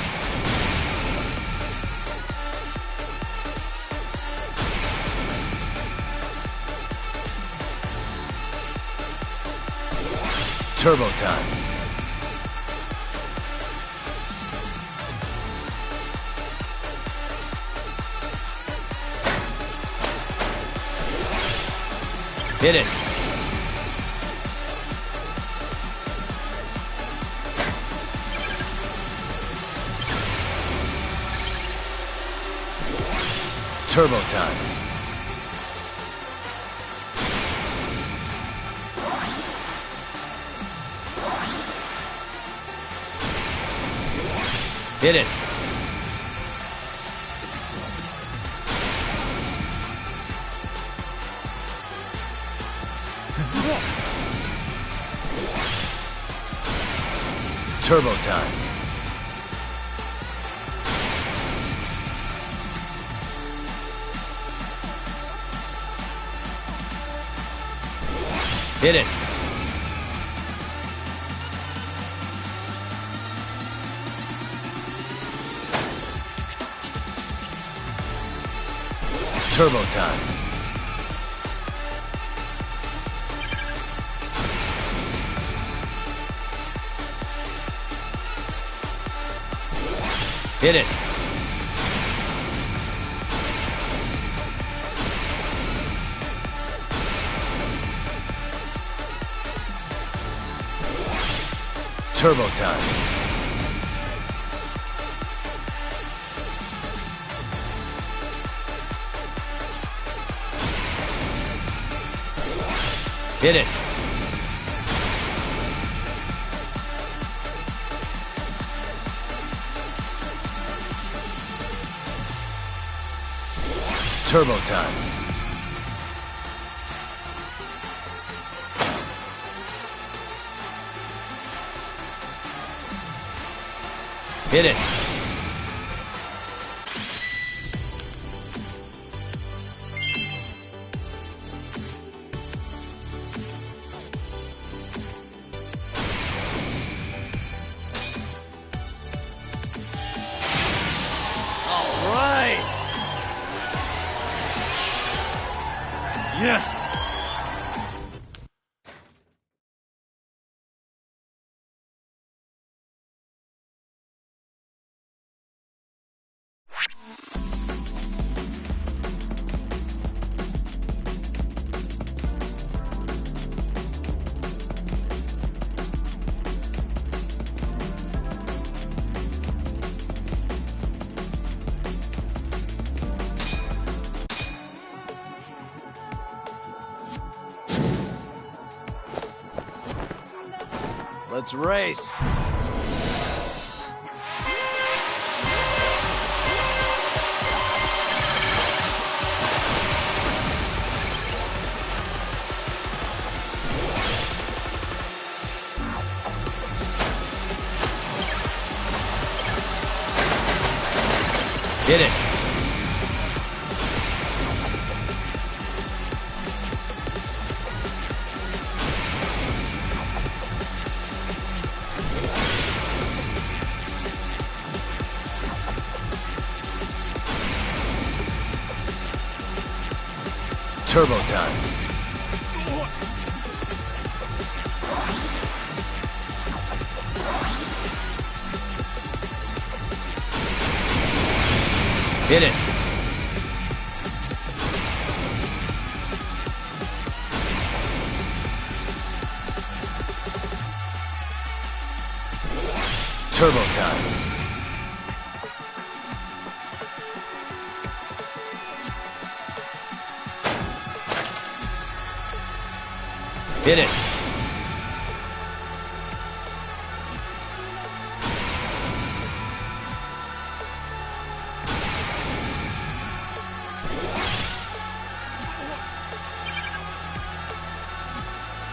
Turbo time. Hit it. Turbo time. Hit it. Turbo time. Hit it. Turbo time. Hit it. Turbo time. Hit it. Turbo time. Hit it. Yes! Let's race. Hit it. Turbo time. Hit it. Turbo time. Hit it.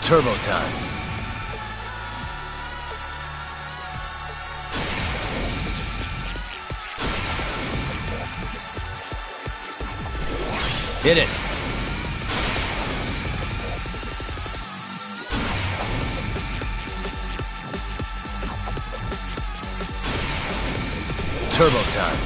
Turbo time. Hit it. Turbo time.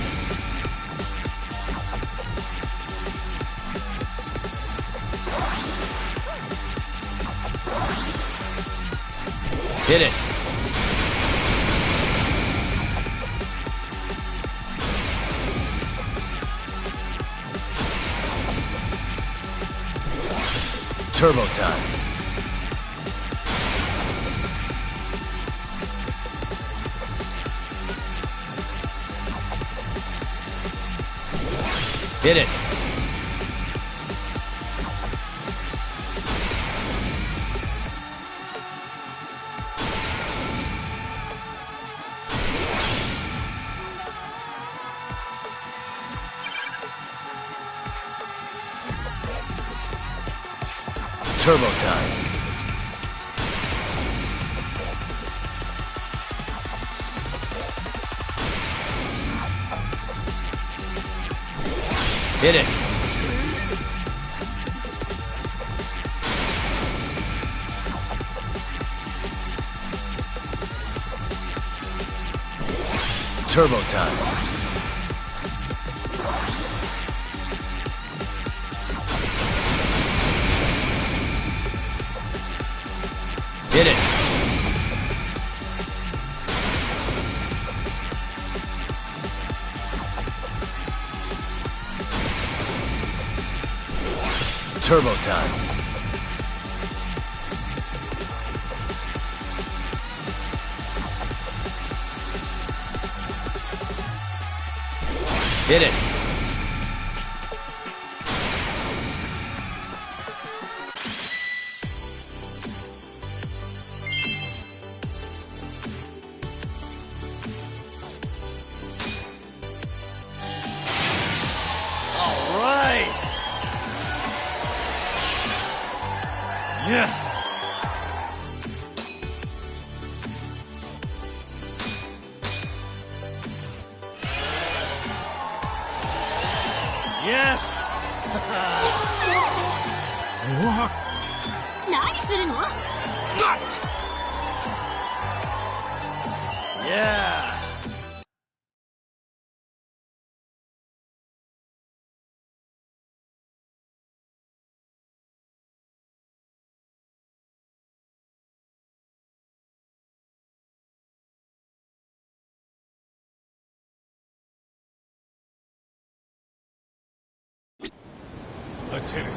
Hit it. Turbo time. Hit it. Turbo time. Hit it. Turbo time. Hit it. Turbo time. Hit it. All right. Yes. Yes. 何するの Yeah. Let's hit it.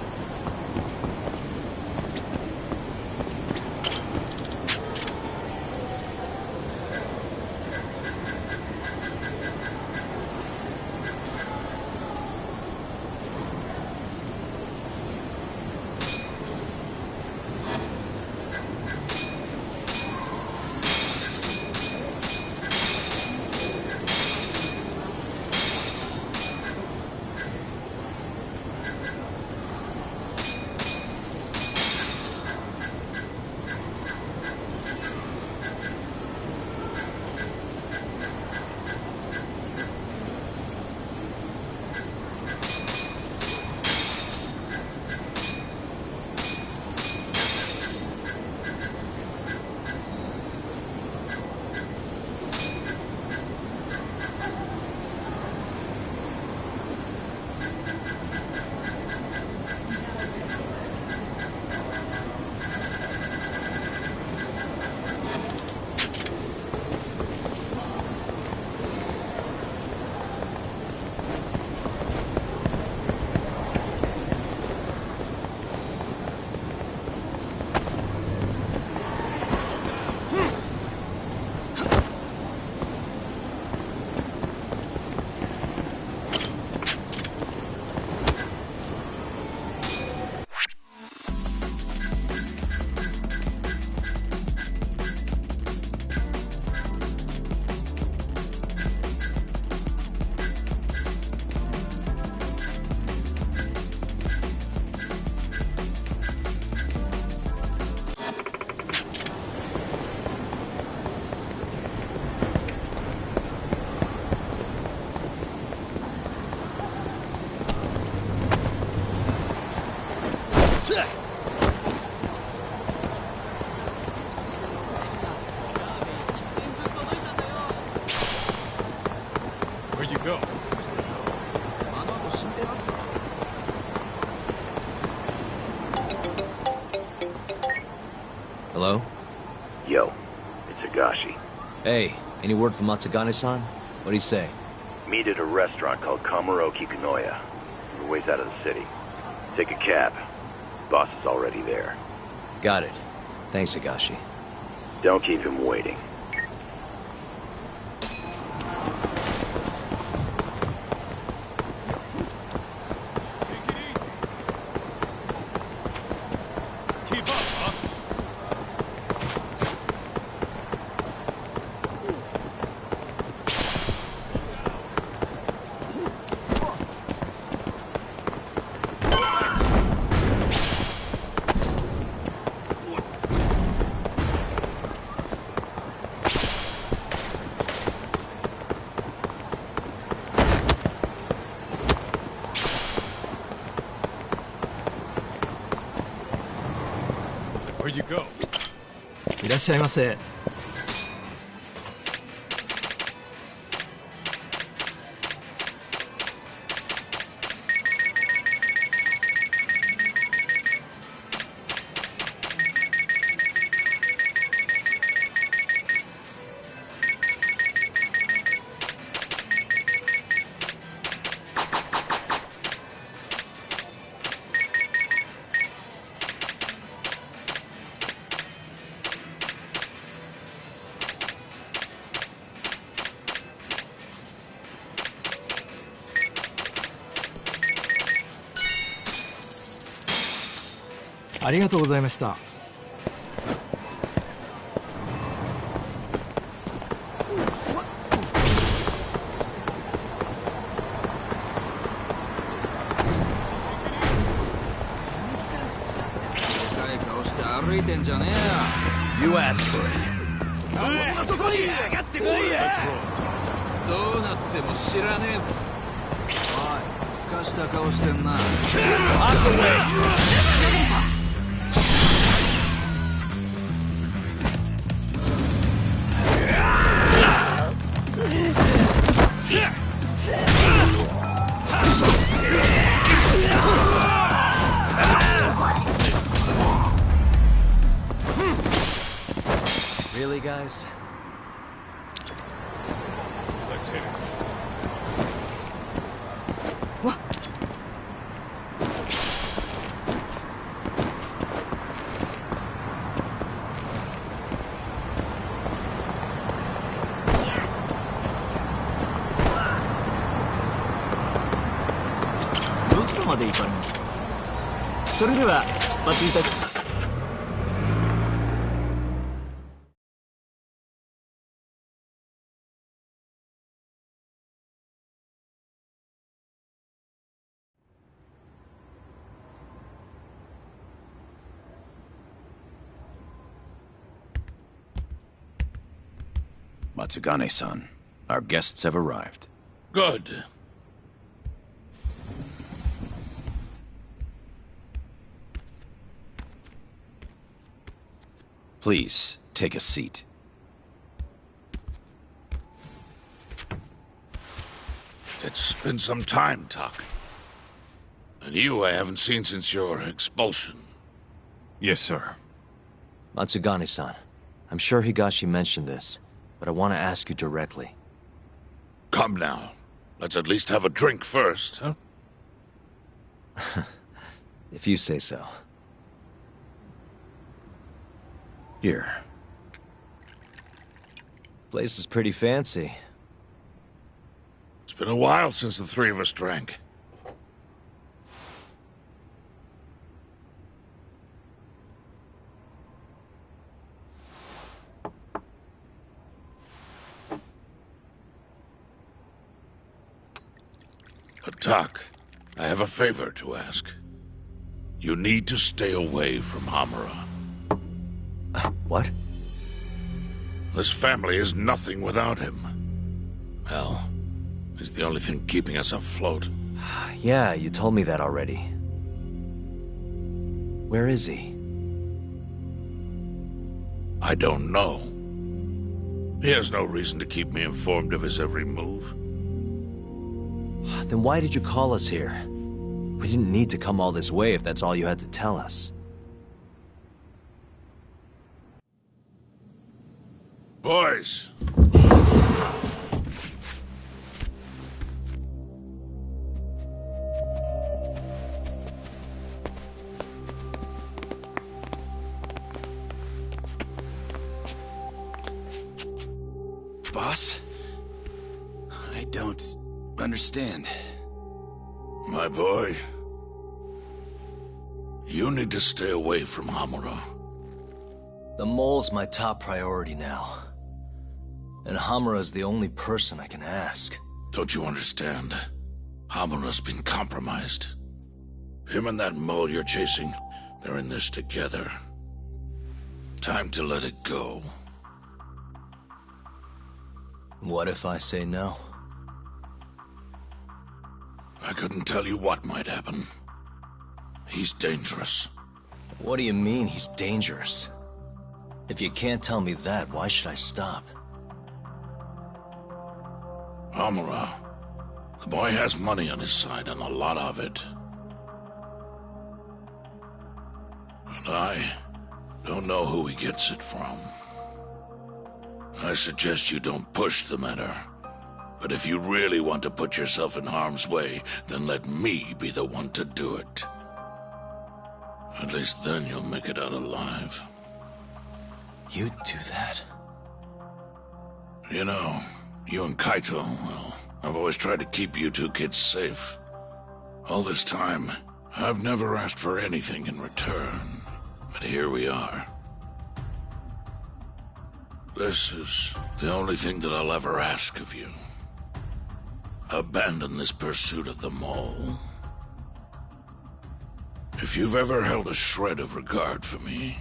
Where'd you go? Hello? Yo, it's Higashi. Hey, any word from Matsugane-san? What'd he say? Meet at a restaurant called Kamuroki Kanoya. We're ways out of the city. Take a cab. Boss is already there. Got it. Thanks, Higashi. Don't keep him waiting. Where'd you go? いらっしゃいませ。ありがとうございました。歩いてんじゃねえよ。 You asked for it. こんなとこに上がってこいや。どうなっても知らねえぞ。おい、すかした顔してんな。Really, guys? Let's hit it. What? 地下まで行かれます。それでは出発いたします。Matsugane-san, our guests have arrived. Good. Please, take a seat. It's been some time, Tak. And you I haven't seen since your expulsion. Yes, sir. Matsugane-san, I'm sure Higashi mentioned this, but I want to ask you directly. Come now. Let's at least have a drink first, huh? If you say so. Here. Place is pretty fancy. It's been a while since the three of us drank. Tak, I have a favor to ask. You need to stay away from Hamura. What? This family is nothing without him. Well, he's the only thing keeping us afloat. Yeah, you told me that already. Where is he? I don't know. He has no reason to keep me informed of his every move. Then why did you call us here? We didn't need to come all this way if that's all you had to tell us. Boys! Boss? I don't understand. My boy, you need to stay away from Hamura. The mole's my top priority now. And Hamura's the only person I can ask. Don't you understand? Hamura's been compromised. Him and that mole you're chasing, they're in this together. Time to let it go. What if I say no? I couldn't tell you what might happen. He's dangerous. What do you mean he's dangerous? If you can't tell me that, why should I stop? Hamura. The boy has money on his side, and a lot of it. And I don't know who he gets it from. I suggest you don't push the matter. But if you really want to put yourself in harm's way, then let me be the one to do it. At least then you'll make it out alive. You'd do that? You know, you and Kaito, well, I've always tried to keep you two kids safe. All this time, I've never asked for anything in return. But here we are. This is the only thing that I'll ever ask of you. Abandon this pursuit of the mole. If you've ever held a shred of regard for me,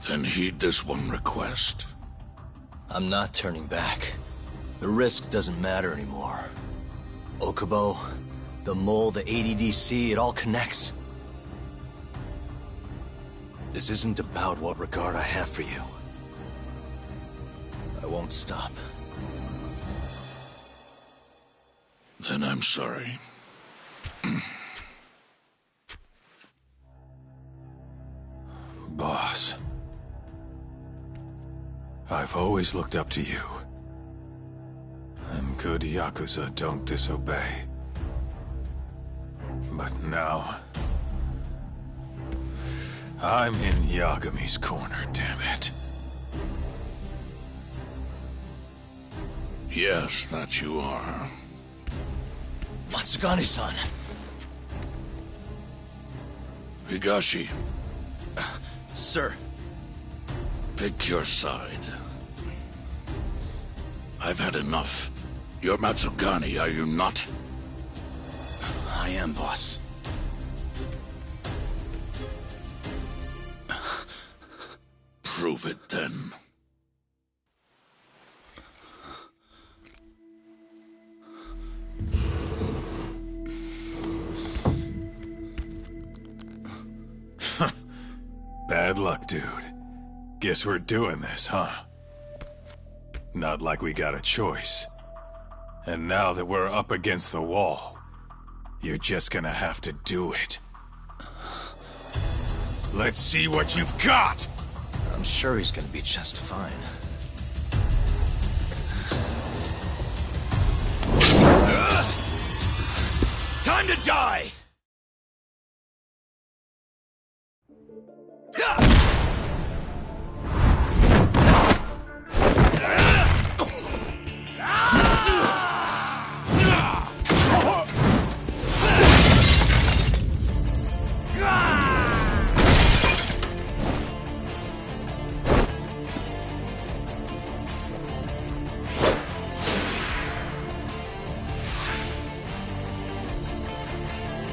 then heed this one request. I'm not turning back. The risk doesn't matter anymore. Okubo, the mole, the ADDC, it all connects. This isn't about what regard I have for you. I won't stop. Then I'm sorry. Boss. I've always looked up to you. And good Yakuza don't disobey. But now... I'm in Yagami's corner, damn it. Yes, that you are. Matsugane-san. Higashi. Sir. Pick your side. I've had enough. You're Matsugane, are you not? I am, boss. Prove it, then. Bad luck, dude. Guess we're doing this, huh? Not like we got a choice. And now that we're up against the wall, you're just gonna have to do it. Let's see what you've got! I'm sure he's gonna be just fine. Time to die!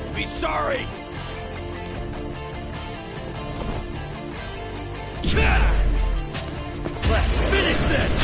You'll be sorry! Let's finish this!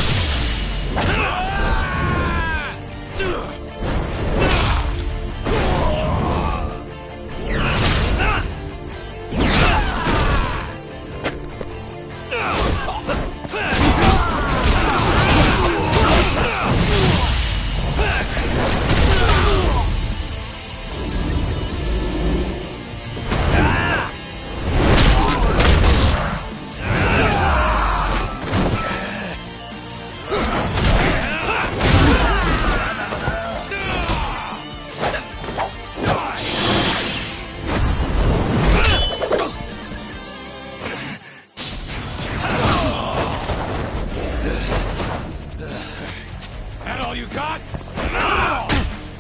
That all you got?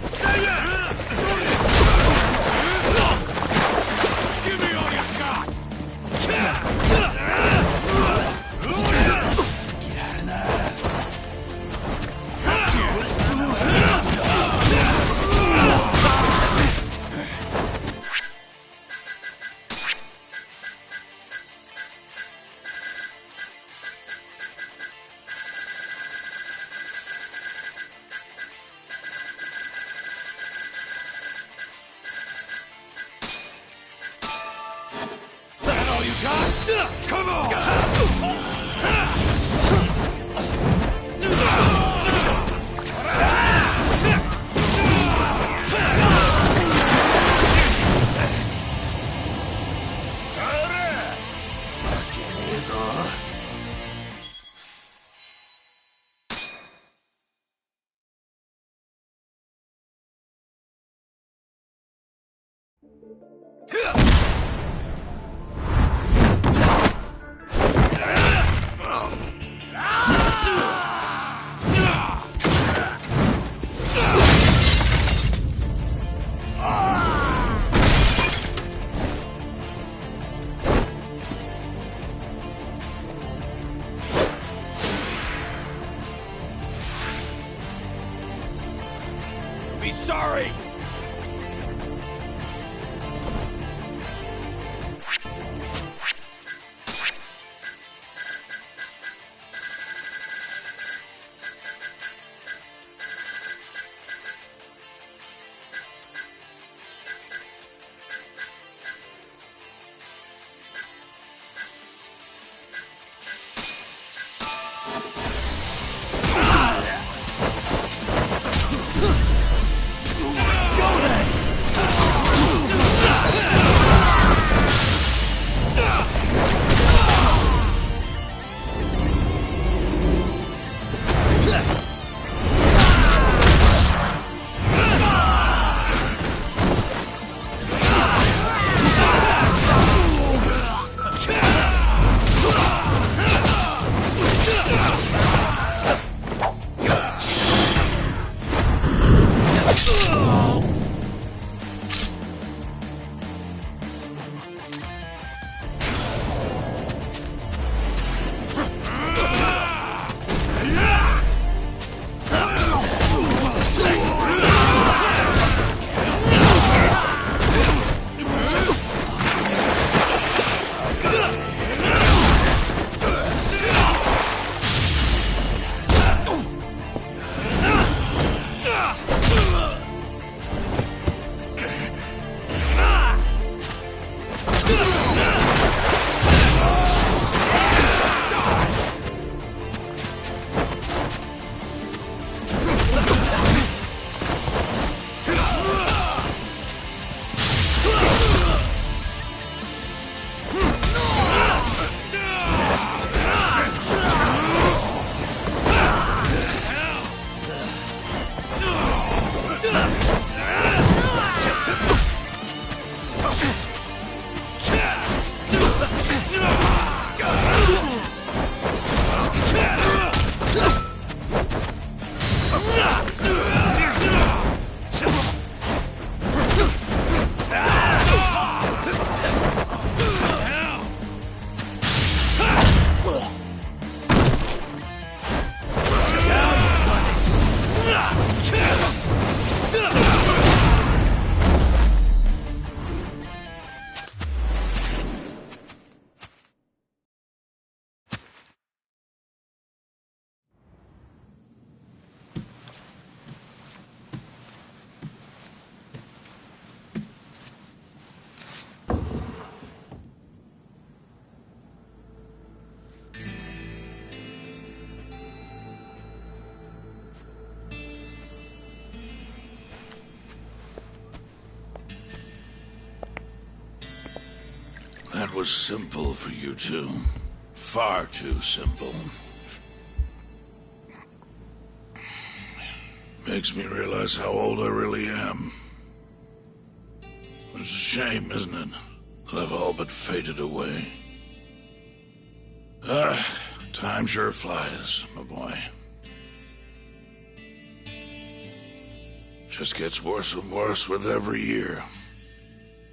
Stay there! Give me all you got! That all you got? Come on! You'll be sorry! That was simple for you two. Far too simple. Makes me realize how old I really am. It's a shame, isn't it, that I've all but faded away. Time sure flies, my boy. Just gets worse and worse with every year.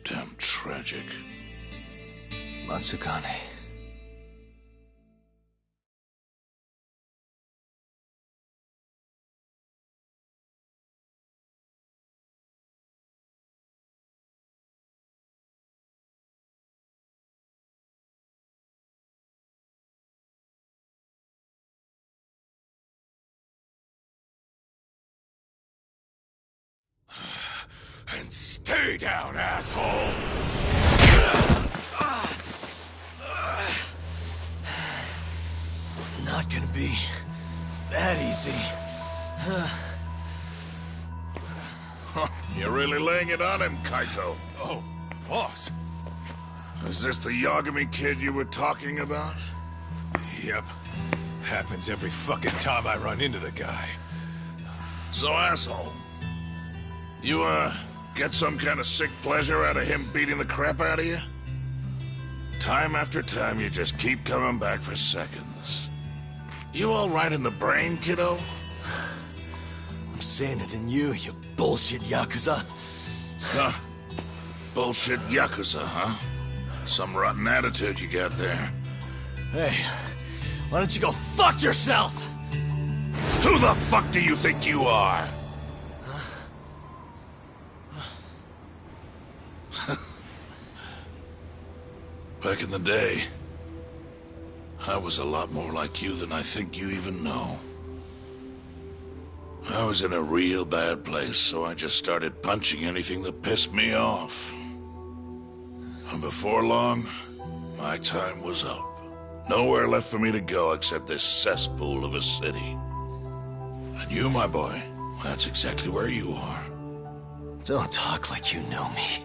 Damn tragic. Matsukane. And stay down, asshole! Not gonna be that easy. You're really laying it on him, Kaito. Oh, boss. Is this the Yagami kid you were talking about? Yep. Happens every fucking time I run into the guy. So, asshole, you, get some kind of sick pleasure out of him beating the crap out of you? Time after time, you just keep coming back for seconds. You all right in the brain, kiddo? I'm saner than you bullshit Yakuza. Huh. Bullshit Yakuza, huh? Some rotten attitude you got there. Hey, why don't you go fuck yourself? Who the fuck do you think you are? Back in the day, I was a lot more like you than I think you even know. I was in a real bad place, so I just started punching anything that pissed me off. And before long, my time was up. Nowhere left for me to go except this cesspool of a city. And you, my boy, that's exactly where you are. Don't talk like you know me.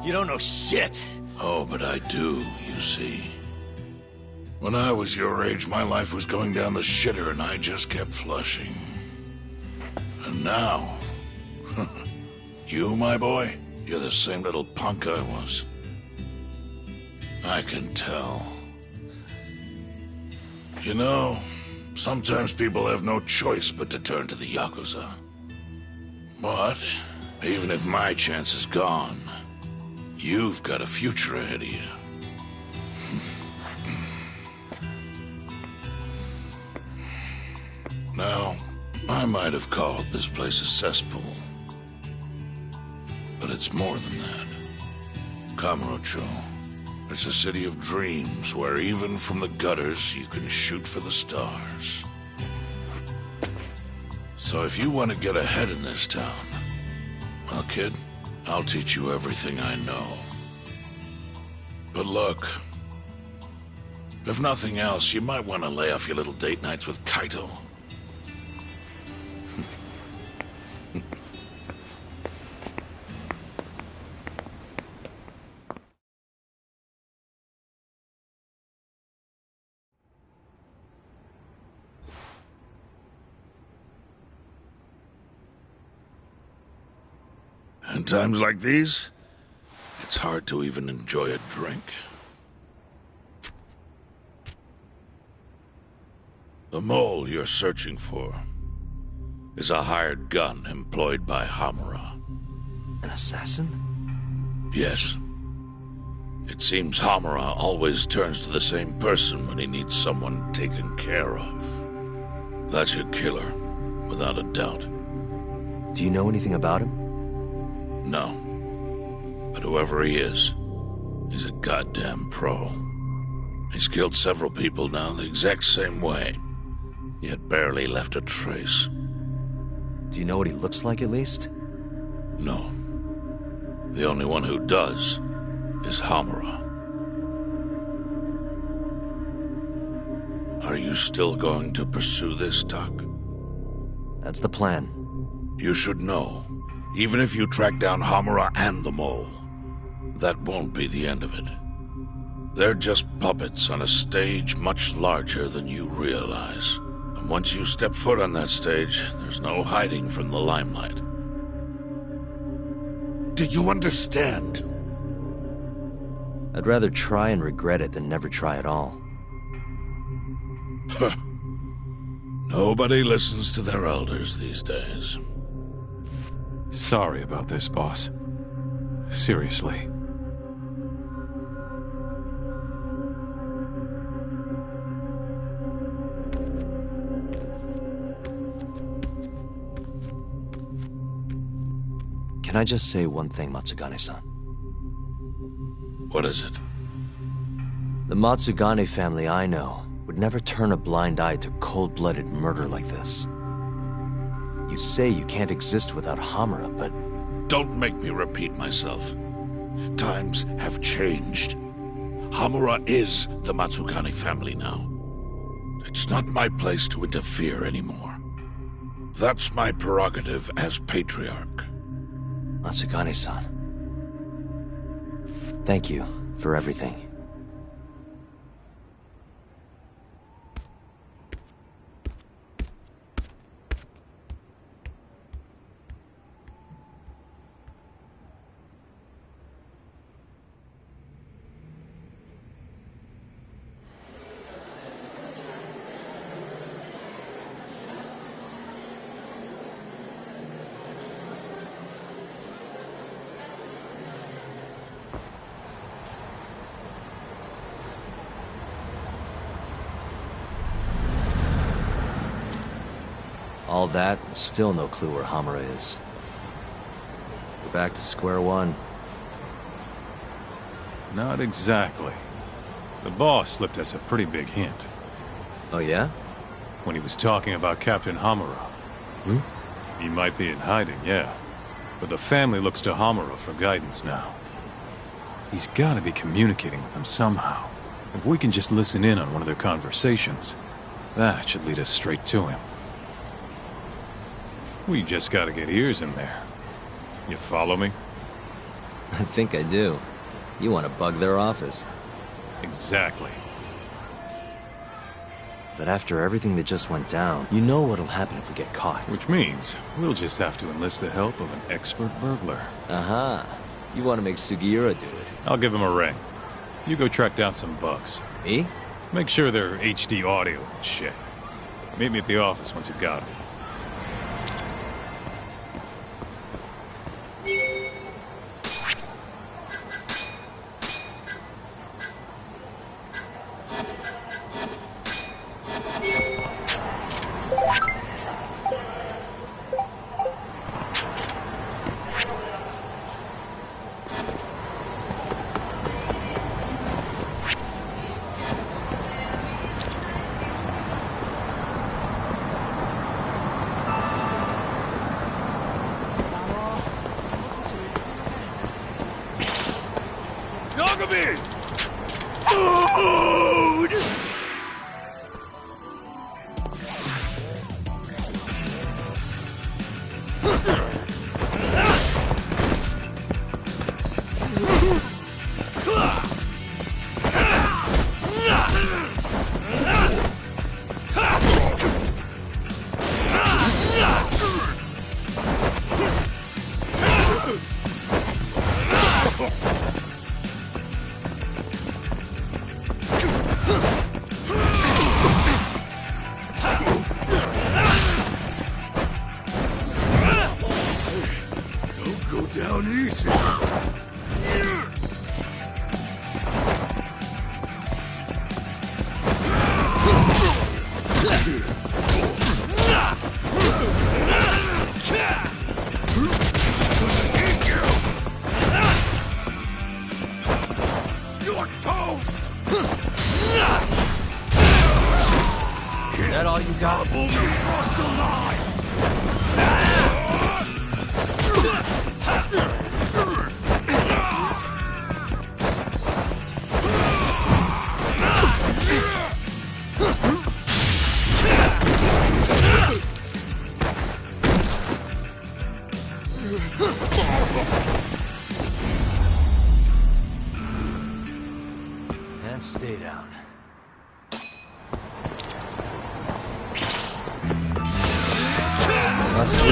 You don't know shit. Oh, but I do, you see. When I was your age, my life was going down the shitter and I just kept flushing. And now, you, my boy, you're the same little punk I was. I can tell. You know, sometimes people have no choice but to turn to the Yakuza. But, even if my chance is gone, you've got a future ahead of you. Now, I might have called this place a cesspool. But it's more than that. Kamurocho. It's a city of dreams where even from the gutters you can shoot for the stars. So if you want to get ahead in this town, well, kid, I'll teach you everything I know. But look, if nothing else, you might want to lay off your little date nights with Kaito. In times like these, it's hard to even enjoy a drink. The mole you're searching for is a hired gun employed by Hamura. An assassin? Yes. It seems Hamura always turns to the same person when he needs someone taken care of. That's your killer, without a doubt. Do you know anything about him? No. But whoever he is, he's a goddamn pro. He's killed several people now the exact same way, yet barely left a trace. Do you know what he looks like, at least? No. The only one who does is Hamura. Are you still going to pursue this, Tuck? That's the plan. You should know, even if you track down Hamura and the mole, that won't be the end of it. They're just puppets on a stage much larger than you realize. And once you step foot on that stage, there's no hiding from the limelight. Do you understand? I'd rather try and regret it than never try at all. Nobody listens to their elders these days. Sorry about this, boss. Seriously. Can I just say one thing, Matsugane-san? What is it? The Matsugane family I know would never turn a blind eye to cold-blooded murder like this. You say you can't exist without Hamura, but... Don't make me repeat myself. Times have changed. Hamura is the Matsugane family now. It's not my place to interfere anymore. That's my prerogative as patriarch. Matsugane-san. Thank you for everything. All that, and still no clue where Hamura is. We're back to square one. Not exactly. The boss slipped us a pretty big hint. Oh yeah? When he was talking about Captain Hamura. Hmm? He might be in hiding, yeah. But the family looks to Hamura for guidance now. He's gotta be communicating with them somehow. If we can just listen in on one of their conversations, that should lead us straight to him. We just gotta get ears in there. You follow me? I think I do. You want to bug their office. Exactly. But after everything that just went down, you know what'll happen if we get caught. Which means, we'll just have to enlist the help of an expert burglar. Aha. You want to make Sugiura do it. I'll give him a ring. You go track down some bugs. Me? Make sure they're HD audio and shit. Meet me at the office once you've got them. You're toast! Is that all you got? You crossed the line! And stay down. Must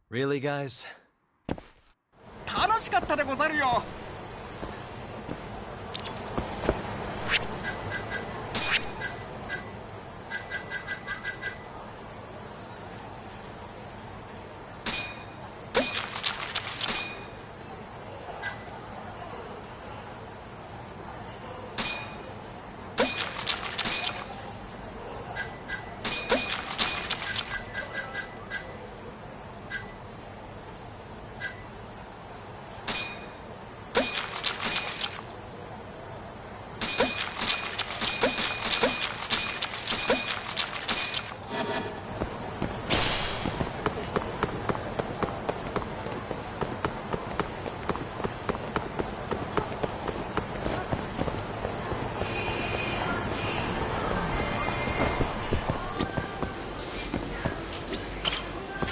Really, guys? 楽しかったでござるよ。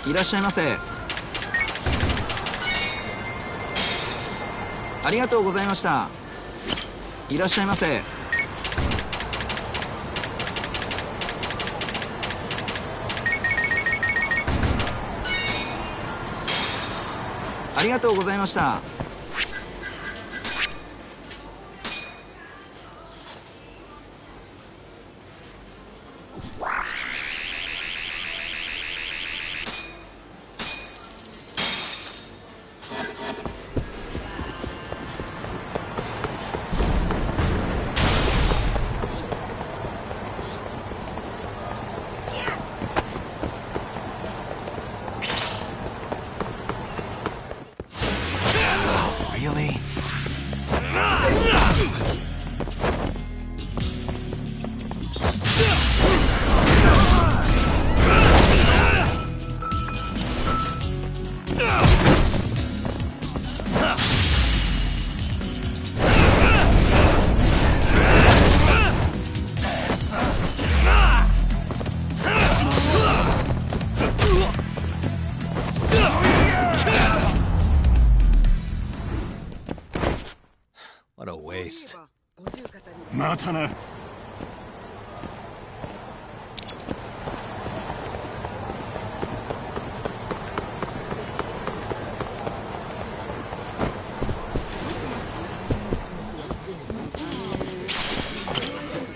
いらっしゃいませ。ありがとうございました。いらっしゃいませ。ありがとうございました。Really? What a waste. またな。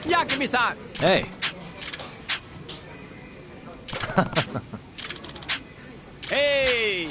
Yakumi-san! Hey. Hey!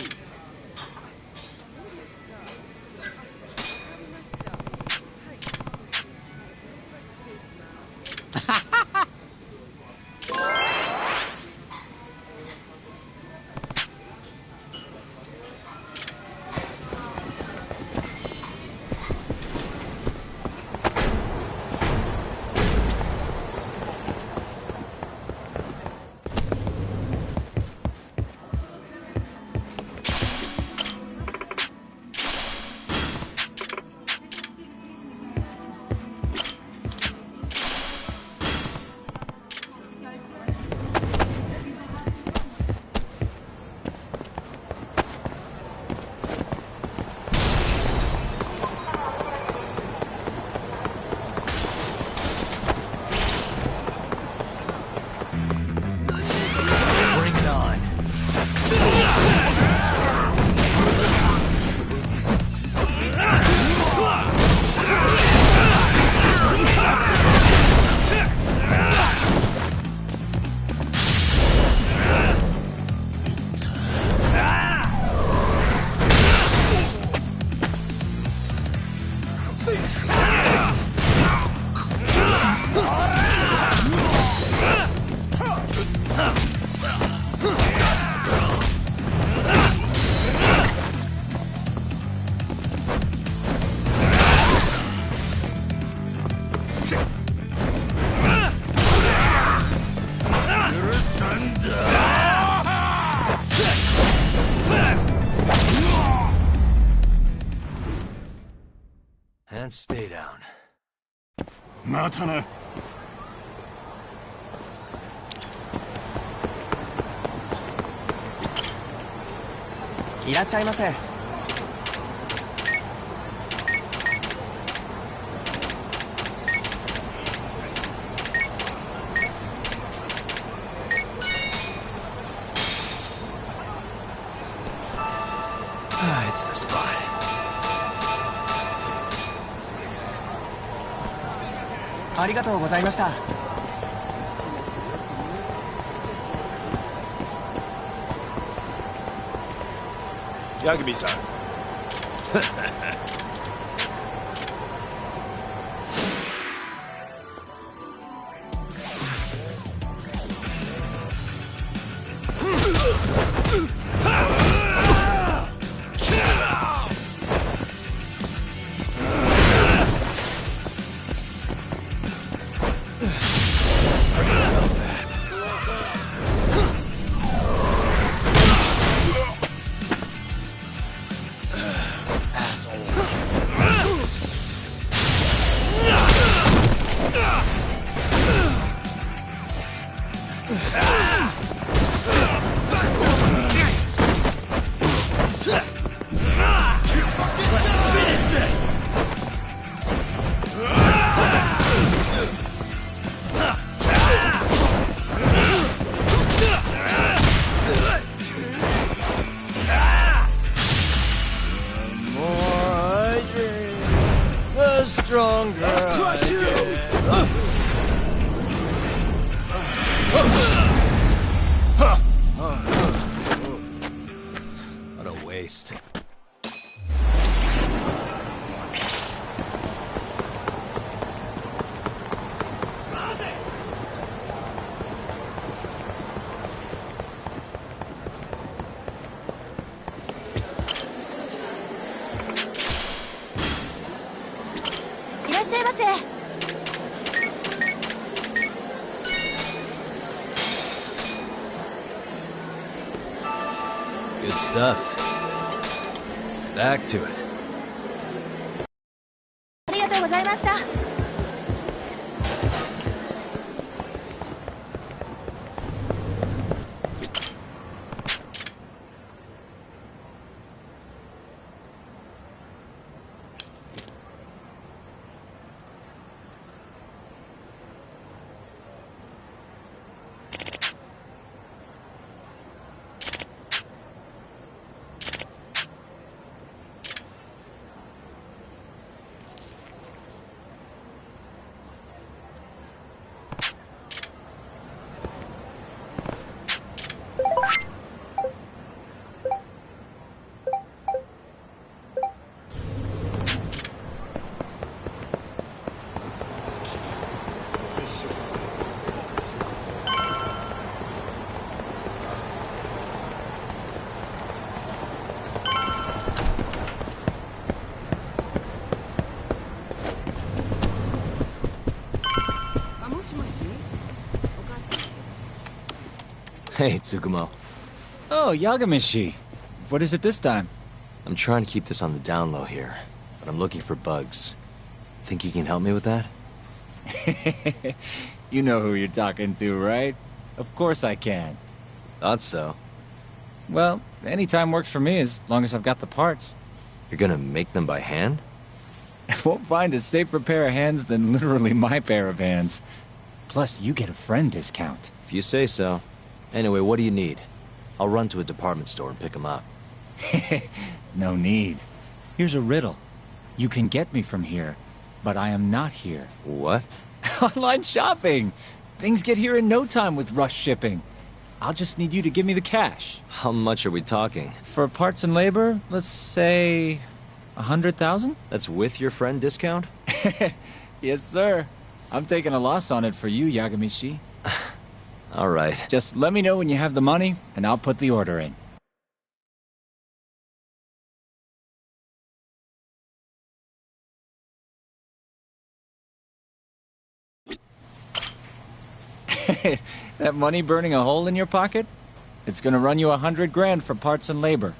And stay down. またな。いらっしゃいませ。It's the spot. ありがとうございました。Yagami-san. Stronger. I'll crush you. What a waste. Good stuff. Back to it. ありがとうございました。Hey, Tsukumo. Oh, Yagami-shi. What is it this time? I'm trying to keep this on the down low here, but I'm looking for bugs. Think you can help me with that? You know who you're talking to, right? Of course I can. Thought so. Well, anytime works for me as long as I've got the parts. You're gonna make them by hand? Won't find a safer pair of hands than literally my pair of hands. Plus, you get a friend discount. If you say so. Anyway, what do you need? I'll run to a department store and pick them up. No need. Here's a riddle. You can get me from here, but I am not here. What? Online shopping! Things get here in no time with rush shipping. I'll just need you to give me the cash. How much are we talking? For parts and labor, let's say... 100,000? That's with your friend discount? Yes, sir. I'm taking a loss on it for you, Yagami-shi. All right. Just let me know when you have the money, and I'll put the order in. That money burning a hole in your pocket? It's gonna run you 100 grand for parts and labor.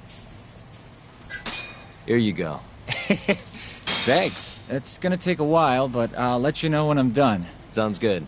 Here you go. Thanks. It's gonna take a while, but I'll let you know when I'm done. Sounds good.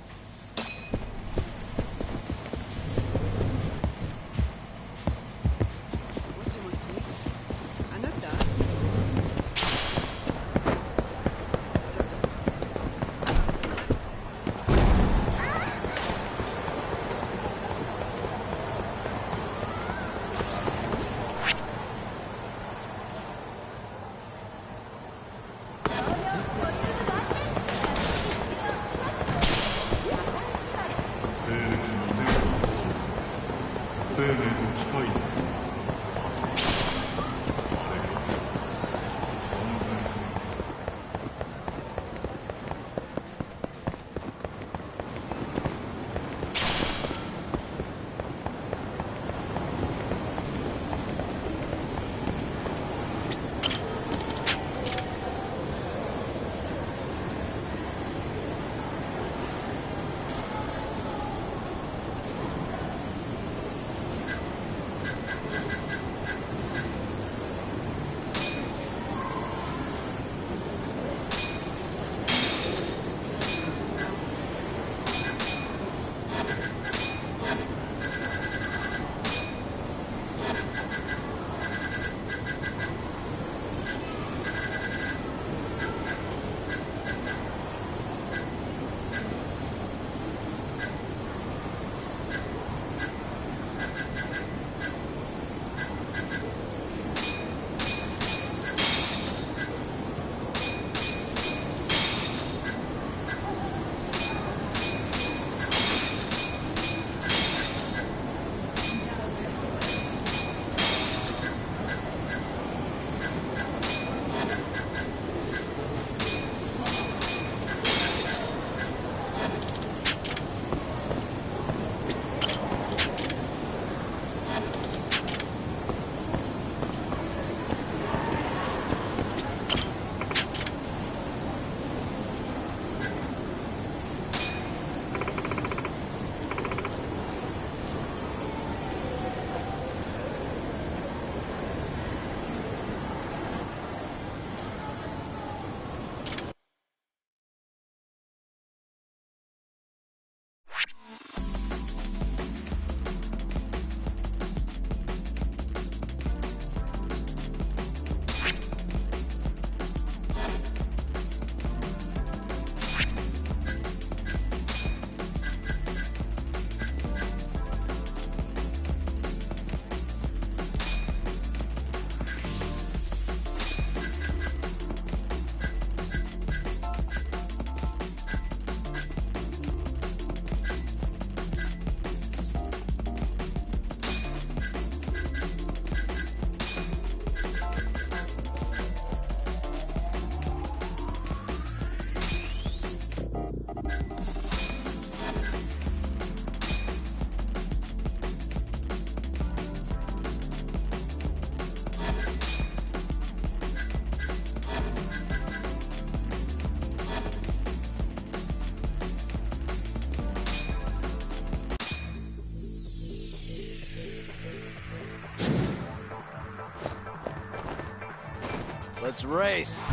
Let's race.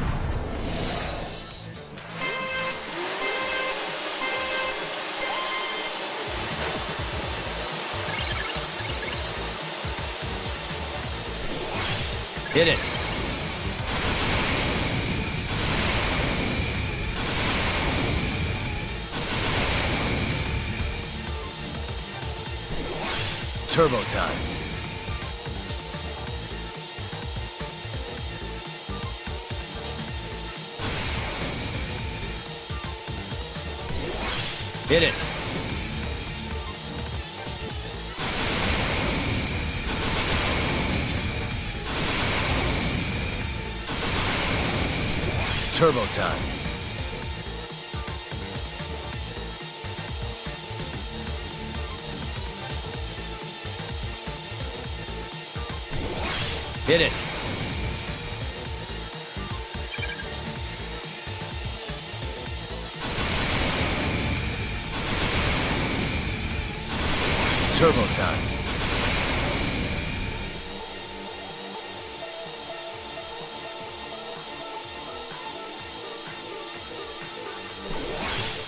Hit it. Turbo time. Hit it. Turbo time. Hit it. Turbo time.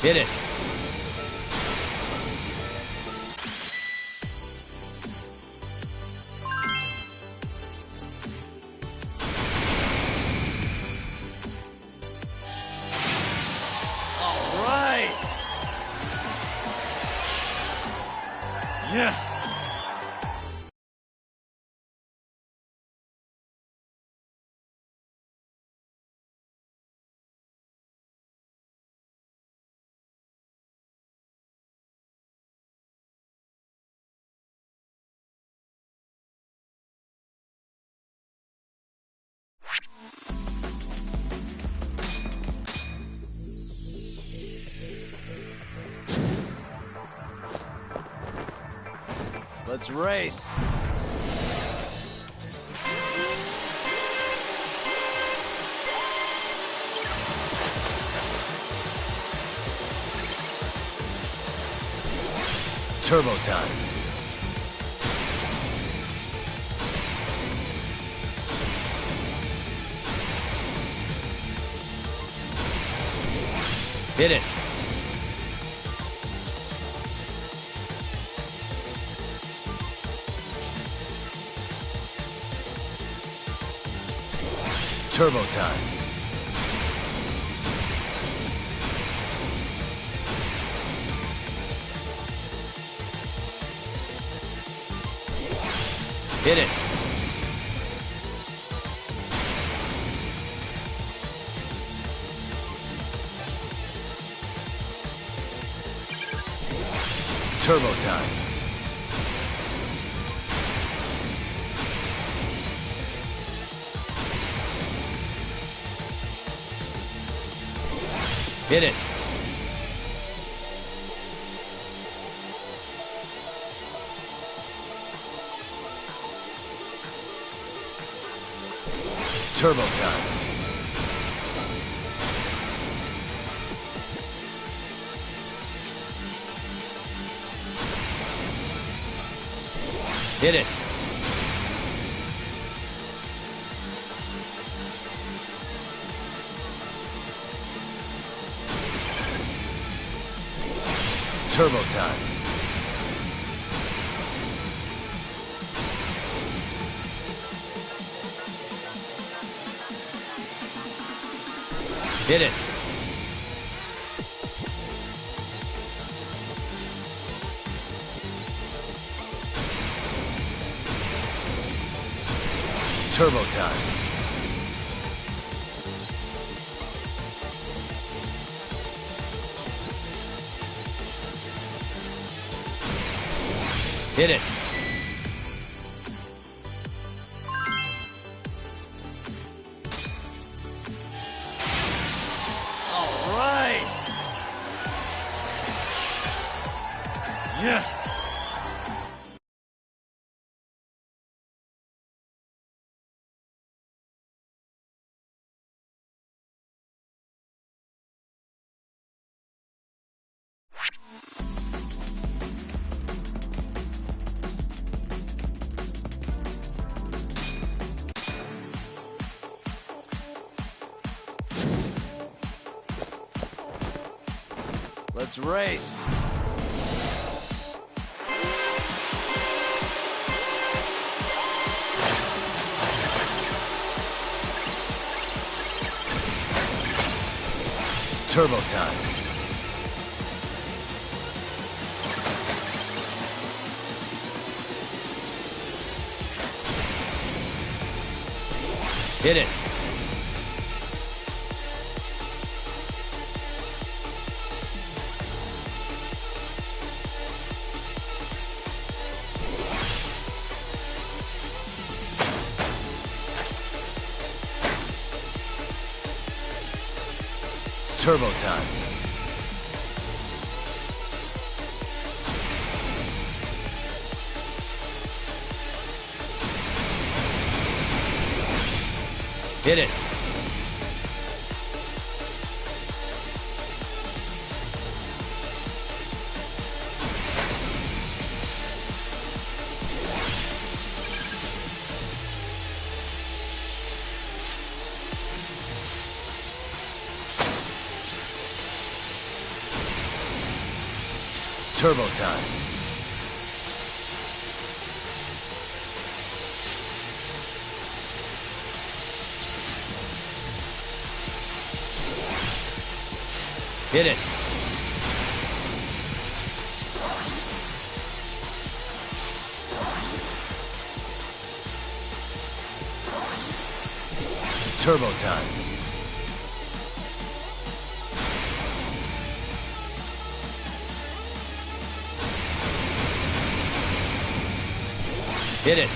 Hit it. All right. Yes. Let's race. Turbo time. Hit it. Turbo time. Hit it. Turbo time. Hit it. Turbo time. Hit it. Turbo time. Hit it. Turbo time. Hit it. All right. Yes. Let's race. Turbo time. Hit it. Turbo time. Hit it! Turbo time. Hit it. Turbo time. Hit it.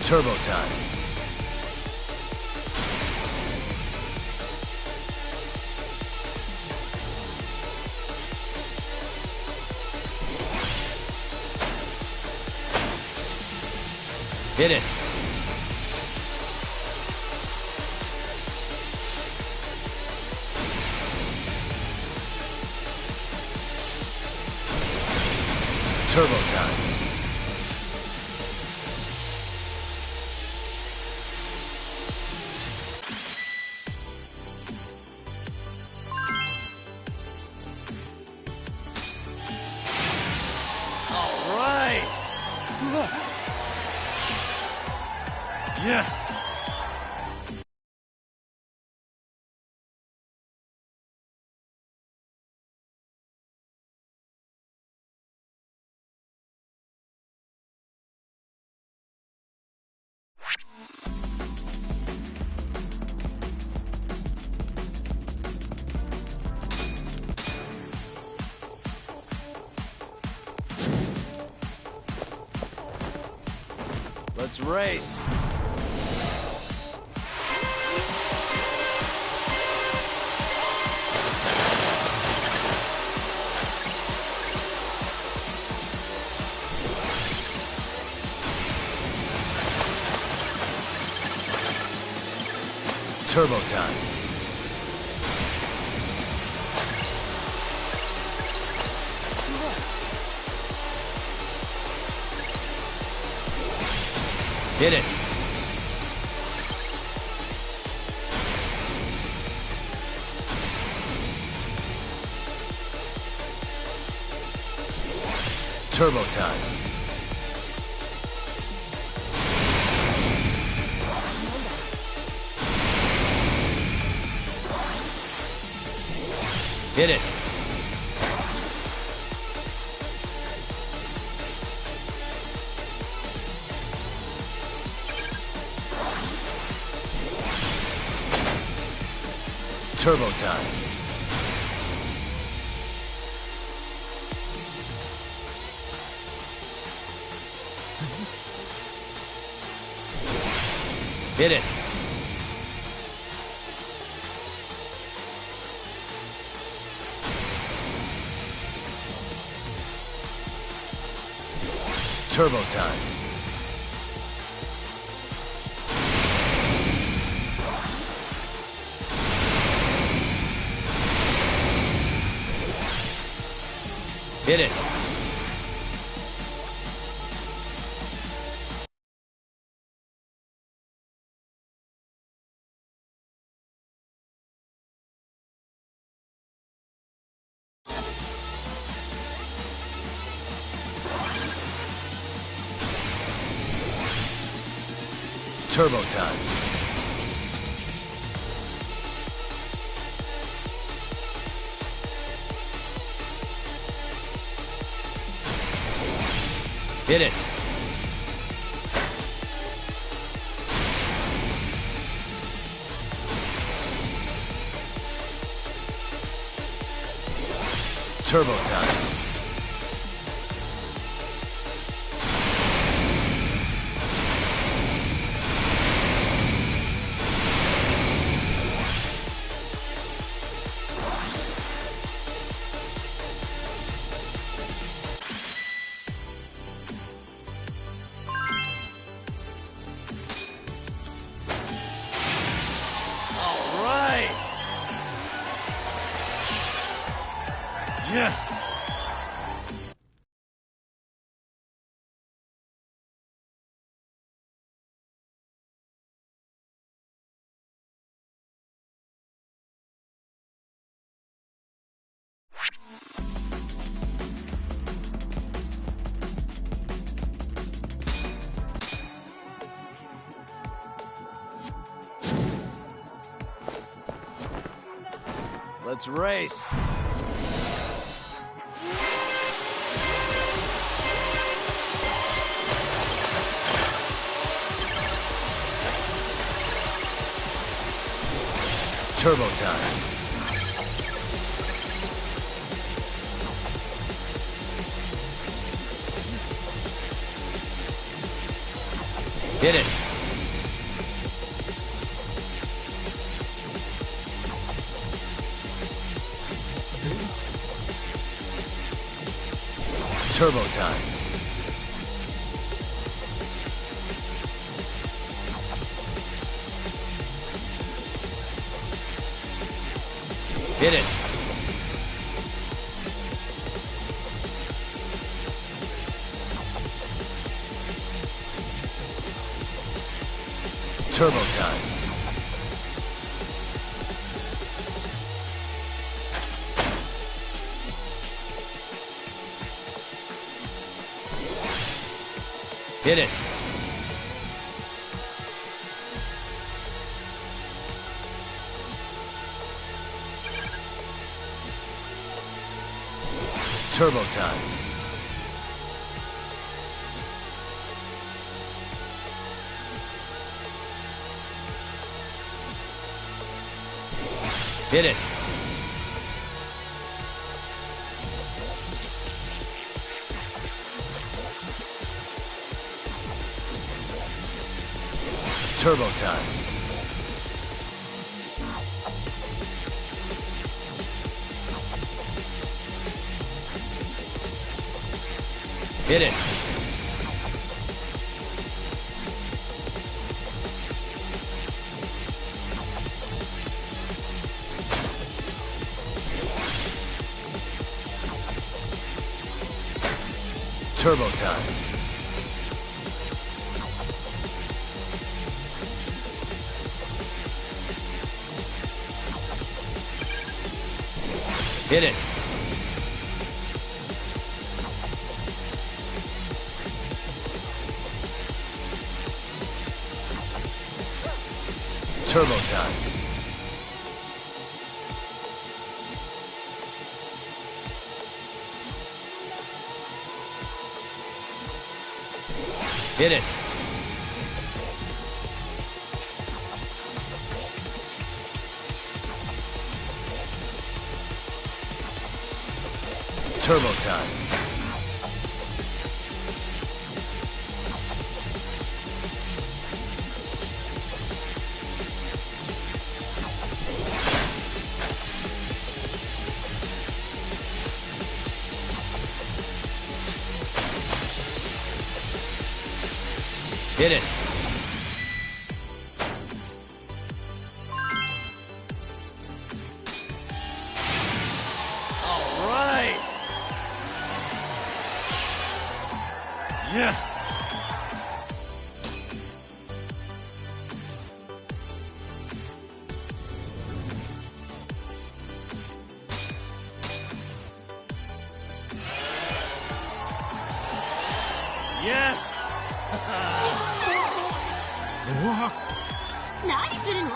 Turbo time. Hit it. Turbo time. All right. Yes. Let's race. Turbo time. Hit it. Turbo time. Hit it. Turbo time. Hit it. Turbo time. Hit it. Turbo time. Hit it. Turbo time. Yes! Let's race. Turbo time. Hit it. Turbo time. Hit it. Turbo time. Hit it. Turbo time. Hit it. Turbo time. Hit it. Turbo time. Hit it. Turbo time. Hit it. Turbo time. Hit it. All right. Yes. Yes. 何するの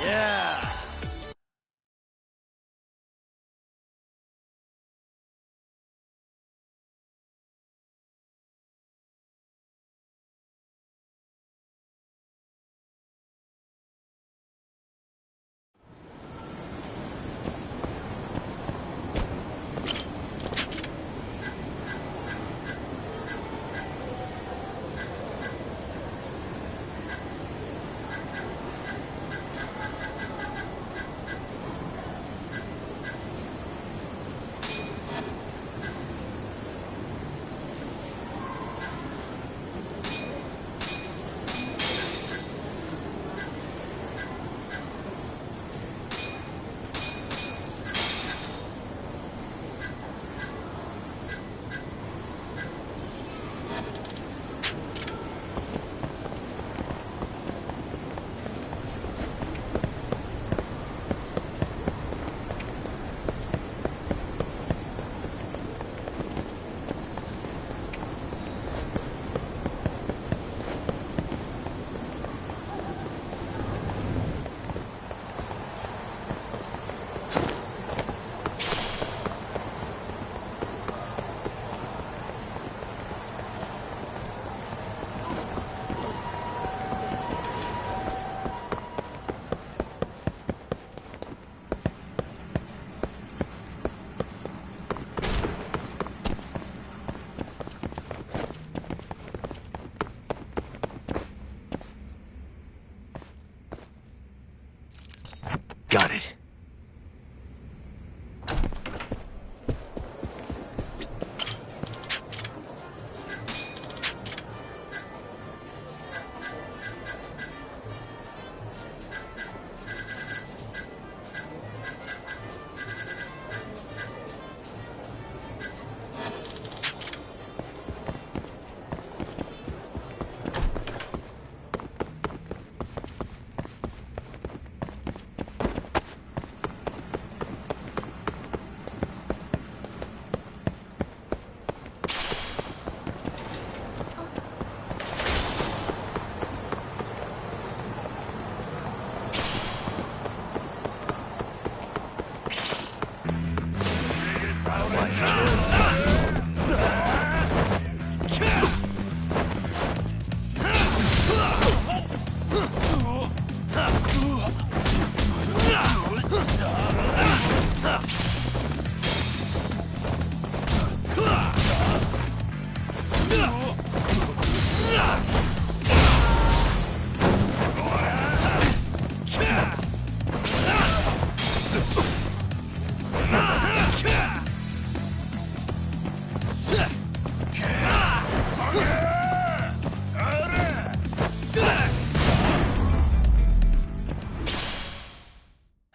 Yeah.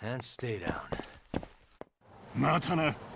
And stay down. またな。